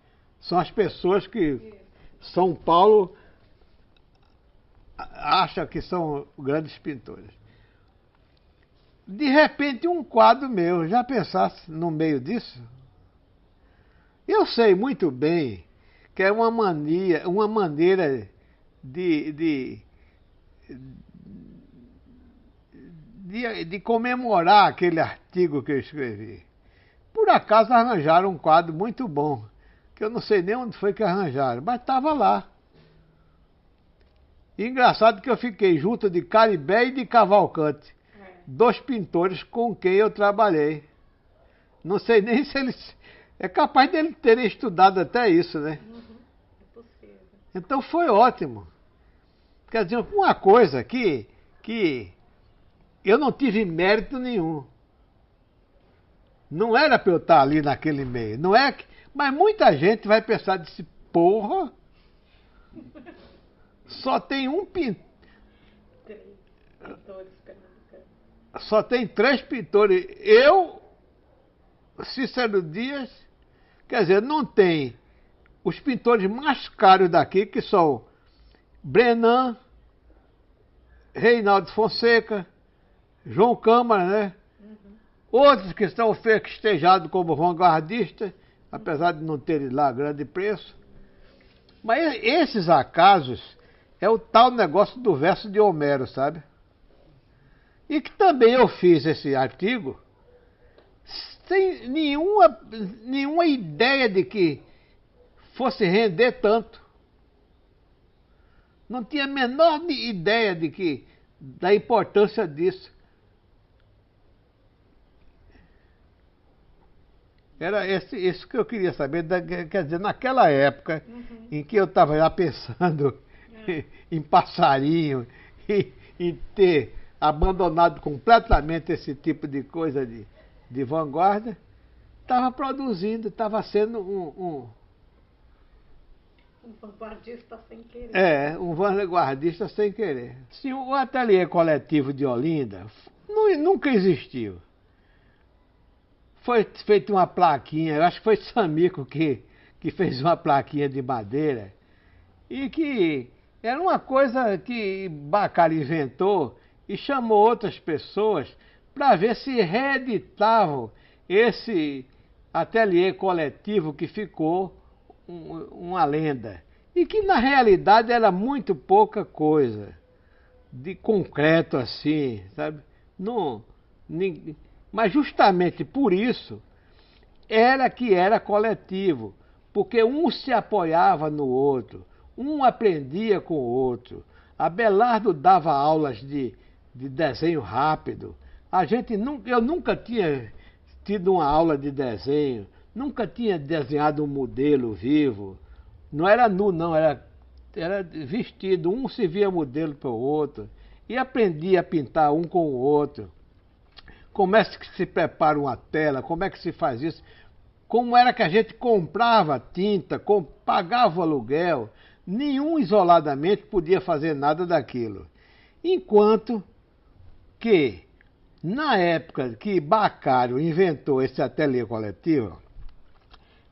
São as pessoas que São Paulo acha que são grandes pintores. De repente, um quadro meu, já pensasse no meio disso? Eu sei muito bem que é uma maneira de comemorar aquele artigo que eu escrevi. Por acaso arranjaram um quadro muito bom, que eu não sei nem onde foi que arranjaram, mas estava lá. E engraçado que eu fiquei junto de Caribé e de Cavalcante, dois pintores com quem eu trabalhei. Não sei nem se eles... É capaz deles terem estudado até isso, né? É possível. Então foi ótimo. Quer dizer, uma coisa que eu não tive mérito nenhum. Não era para eu estar ali naquele meio. Não é que... Mas muita gente vai pensar desse porra. Só tem um pintor. Só tem 3 pintores. Eu, Cícero Dias, quer dizer, não tem os pintores mais caros daqui, que são Brenan, Reinaldo Fonseca, João Câmara, né? Outros que estão festejados como vanguardistas, apesar de não terem lá grande preço. Mas esses acasos é o tal negócio do verso de Homero, sabe? E que também eu fiz esse artigo sem nenhuma ideia de que fosse render tanto. Não tinha a menor ideia da importância disso. Era isso que eu queria saber, quer dizer, naquela época em que eu estava já pensando em passarinho e em ter abandonado completamente esse tipo de coisa de vanguarda, estava produzindo, estava sendo um vanguardista sem querer. Um vanguardista sem querer. Sim, o ateliê coletivo de Olinda nunca existiu. foi feita uma plaquinha, eu acho que foi Samico que fez uma plaquinha de madeira, e que era uma coisa que Bacari inventou e chamou outras pessoas para ver se reeditavam esse ateliê coletivo que ficou uma lenda. E que na realidade era muito pouca coisa, de concreto assim, sabe? Não, mas justamente por isso era que era coletivo, porque um se apoiava no outro, um aprendia com o outro. Abelardo dava aulas de desenho rápido. Eu nunca tinha tido uma aula de desenho, nunca tinha desenhado um modelo vivo. Não era nu, não, era vestido. Um se via modelo para o outro e aprendia a pintar um com o outro. Como é que se prepara uma tela, como é que se faz isso, como era que a gente comprava tinta, pagava o aluguel. Nenhum isoladamente podia fazer nada daquilo. Enquanto que, na época que Bacário inventou esse ateliê coletivo,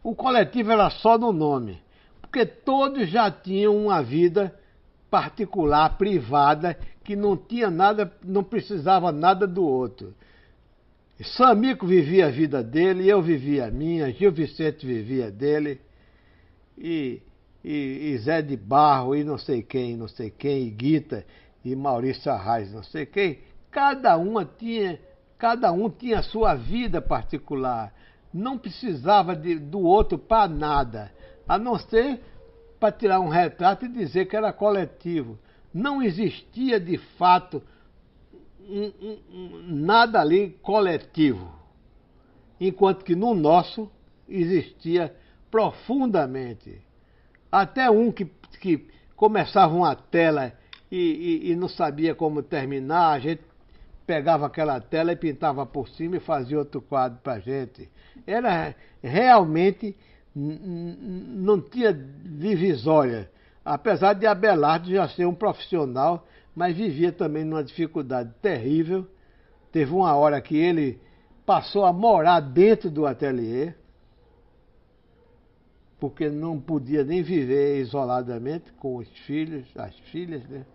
o coletivo era só no nome, porque todos já tinham uma vida particular, privada, que não tinha nada, não precisava nada do outro. Samico vivia a vida dele, eu vivia a minha, Gil Vicente vivia dele, e Zé de Barro, e não sei quem, e Guita, e Maurício Arraes, não sei quem, cada um tinha a sua vida particular, não precisava do outro para nada, a não ser para tirar um retrato e dizer que era coletivo. Não existia de fato nada ali coletivo, enquanto que no nosso existia profundamente. Até um que começava uma tela e não sabia como terminar, a gente pegava aquela tela e pintava por cima e fazia outro quadro para a gente. Era realmente, não tinha divisória, apesar de Abelardo já ser um profissional, mas vivia também numa dificuldade terrível. Teve uma hora que ele passou a morar dentro do ateliê, porque não podia nem viver isoladamente com os filhos, as filhas, né?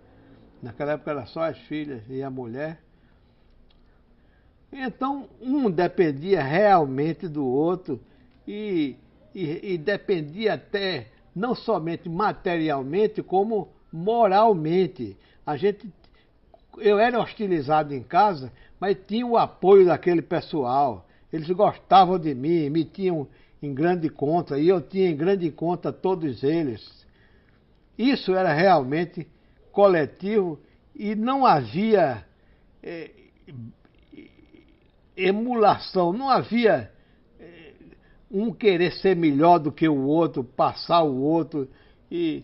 Naquela época era só as filhas e a mulher. Então, um dependia realmente do outro e dependia até, não somente materialmente, como moralmente. Eu era hostilizado em casa, mas tinha o apoio daquele pessoal. Eles gostavam de mim, me tinham em grande conta, e eu tinha em grande conta todos eles. Isso era realmente coletivo e não havia emulação, não havia um querer ser melhor do que o outro, passar o outro. E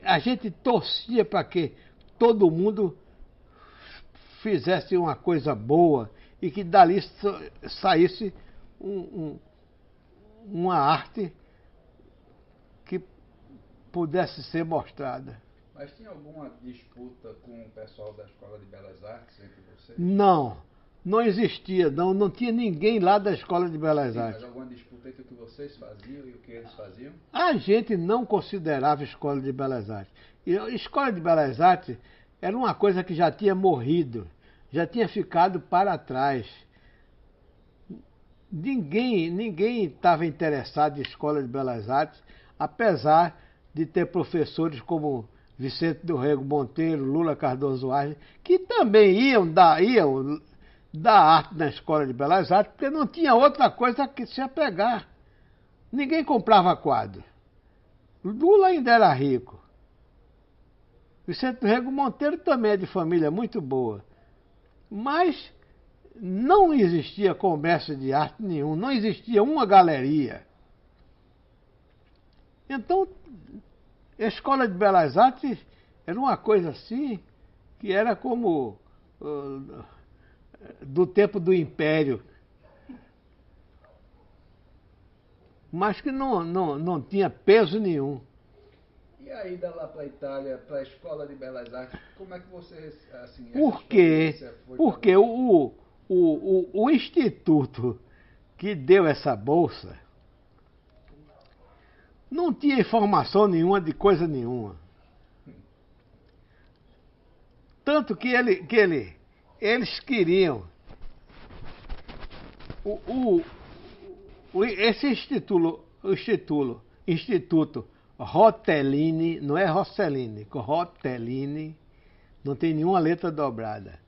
a gente torcia para que todo mundo fizesse uma coisa boa e que dali saísse uma arte que pudesse ser mostrada. Mas tinha alguma disputa com o pessoal da Escola de Belas Artes entre vocês? Não existia, não tinha ninguém lá da Escola de Belas Artes. Mas alguma disputa entre o que vocês faziam e o que eles faziam? A gente não considerava Escola de Belas Artes. E a Escola de Belas Artes era uma coisa que já tinha morrido, já tinha ficado para trás. Ninguém estava interessado em Escola de Belas Artes, apesar de ter professores como Vicente do Rego Monteiro, Lula Cardoso Arnes, que também iam dar arte na Escola de Belas Artes, porque não tinha outra coisa que se apegar. Ninguém comprava quadro. Lula ainda era rico. Vicente do Rego Monteiro também é de família muito boa. Mas não existia comércio de arte nenhum, não existia uma galeria. Então, a Escola de Belas Artes era uma coisa assim, que era como do tempo do Império. Mas que não tinha peso nenhum. E a ida lá para a Itália, para a Escola de Belas Artes, como é que você, assim... Por quê? Porque o Instituto que deu essa bolsa não tinha informação nenhuma de coisa nenhuma. Tanto que eles queriam esse Instituto Rotellini, não é Rossellini, Rotellini, não tem nenhuma letra dobrada.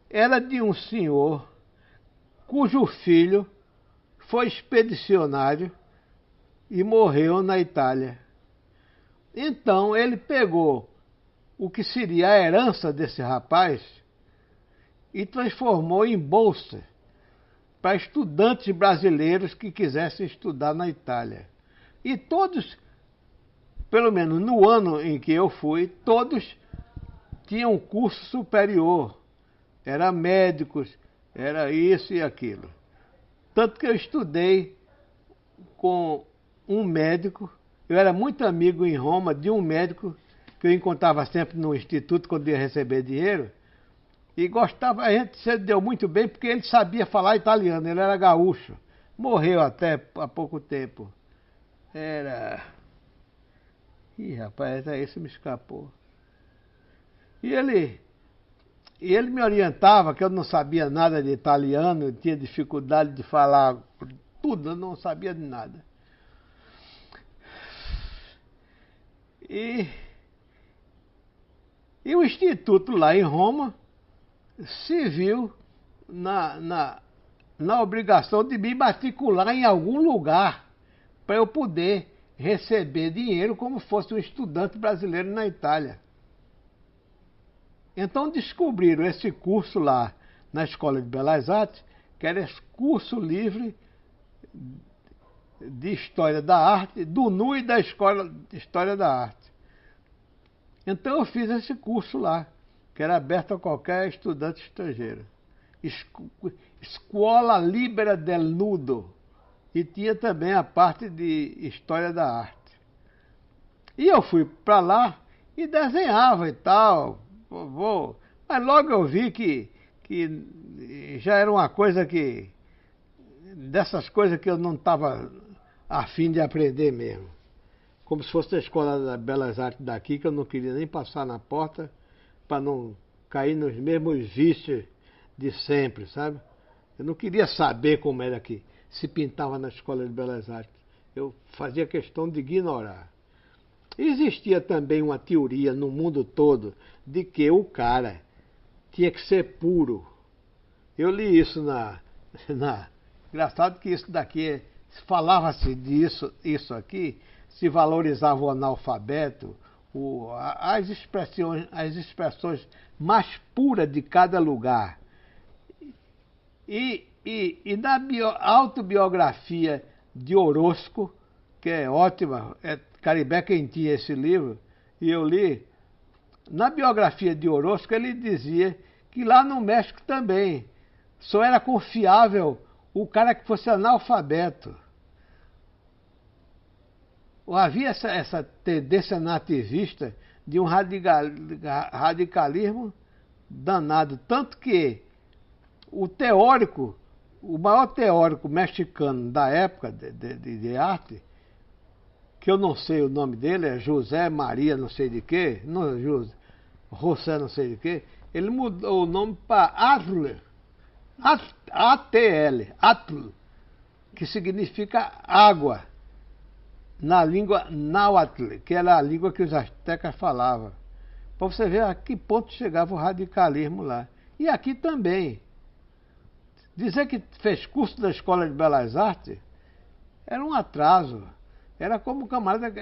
Era de um senhor cujo filho foi expedicionário e morreu na Itália. Então ele pegou o que seria a herança desse rapaz e transformou em bolsa para estudantes brasileiros que quisessem estudar na Itália. E todos, pelo menos no ano em que eu fui, todos tinham um curso superior. Era médicos, era isso e aquilo. Tanto que eu estudei com um médico, eu era muito amigo em Roma de um médico que eu encontrava sempre no instituto quando ia receber dinheiro, e gostava, a gente se deu muito bem porque ele sabia falar italiano, ele era gaúcho, morreu até há pouco tempo. Ih, rapaz, esse me escapou. E ele me orientava, que eu não sabia nada de italiano, eu tinha dificuldade de falar tudo, eu não sabia de nada. E o instituto lá em Roma se viu na obrigação de me matricular em algum lugar para eu poder receber dinheiro como fosse um estudante brasileiro na Itália. Então descobriram esse curso lá na Escola de Belas Artes, que era esse curso livre de História da Arte, do NU e da Escola de História da Arte. Então eu fiz esse curso lá, que era aberto a qualquer estudante estrangeiro. Scuola Libera del Nudo. E tinha também a parte de História da Arte. E eu fui para lá e desenhava e tal. Mas logo eu vi que já era uma coisa que... dessas coisas que eu não estava a fim de aprender mesmo. Como se fosse a Escola das Belas Artes daqui, que eu não queria nem passar na porta para não cair nos mesmos vícios de sempre, sabe? Eu não queria saber como era que se pintava na Escola de Belas Artes. Eu fazia questão de ignorar. Existia também uma teoria no mundo todo de que o cara tinha que ser puro. Eu li isso Engraçado que isso daqui, falava-se disso, isso aqui, se valorizava o analfabeto, as expressões mais puras de cada lugar. E na autobiografia de Orozco, que é ótima, Caribé quem tinha esse livro, e eu li, na biografia de Orozco ele dizia que lá no México também só era confiável o cara que fosse analfabeto. Havia essa tendência nativista de um radicalismo danado, tanto que o maior teórico mexicano da época de arte, que eu não sei o nome dele, é José Maria não sei de quê, José não sei de quê, ele mudou o nome para Atl, A-T-L, Atl, que significa água, na língua náhuatl, que era a língua que os astecas falavam. Para você ver a que ponto chegava o radicalismo lá. E aqui também. Dizer que fez curso da Escola de Belas Artes era um atraso. Era como um camarada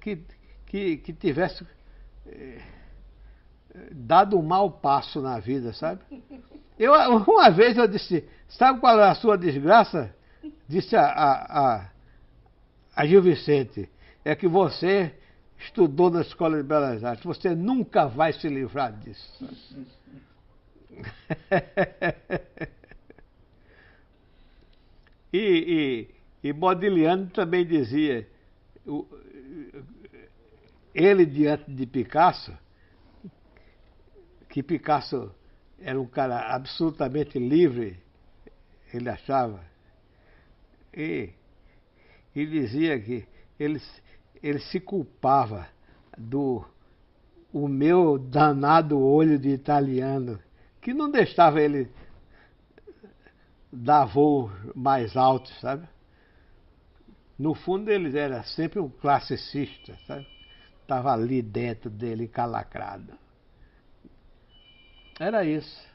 que tivesse dado um mau passo na vida, sabe? Uma vez eu disse, sabe qual é a sua desgraça? Disse a Gil Vicente, é que você estudou na Escola de Belas Artes, você nunca vai se livrar disso. E Modigliani também dizia, ele diante de Picasso, que Picasso era um cara absolutamente livre, ele achava, E dizia que ele se culpava do o meu danado olho de italiano, que não deixava ele dar voos mais altos, sabe? No fundo ele era sempre um classicista, sabe? Estava ali dentro dele, encalacrado. Era isso.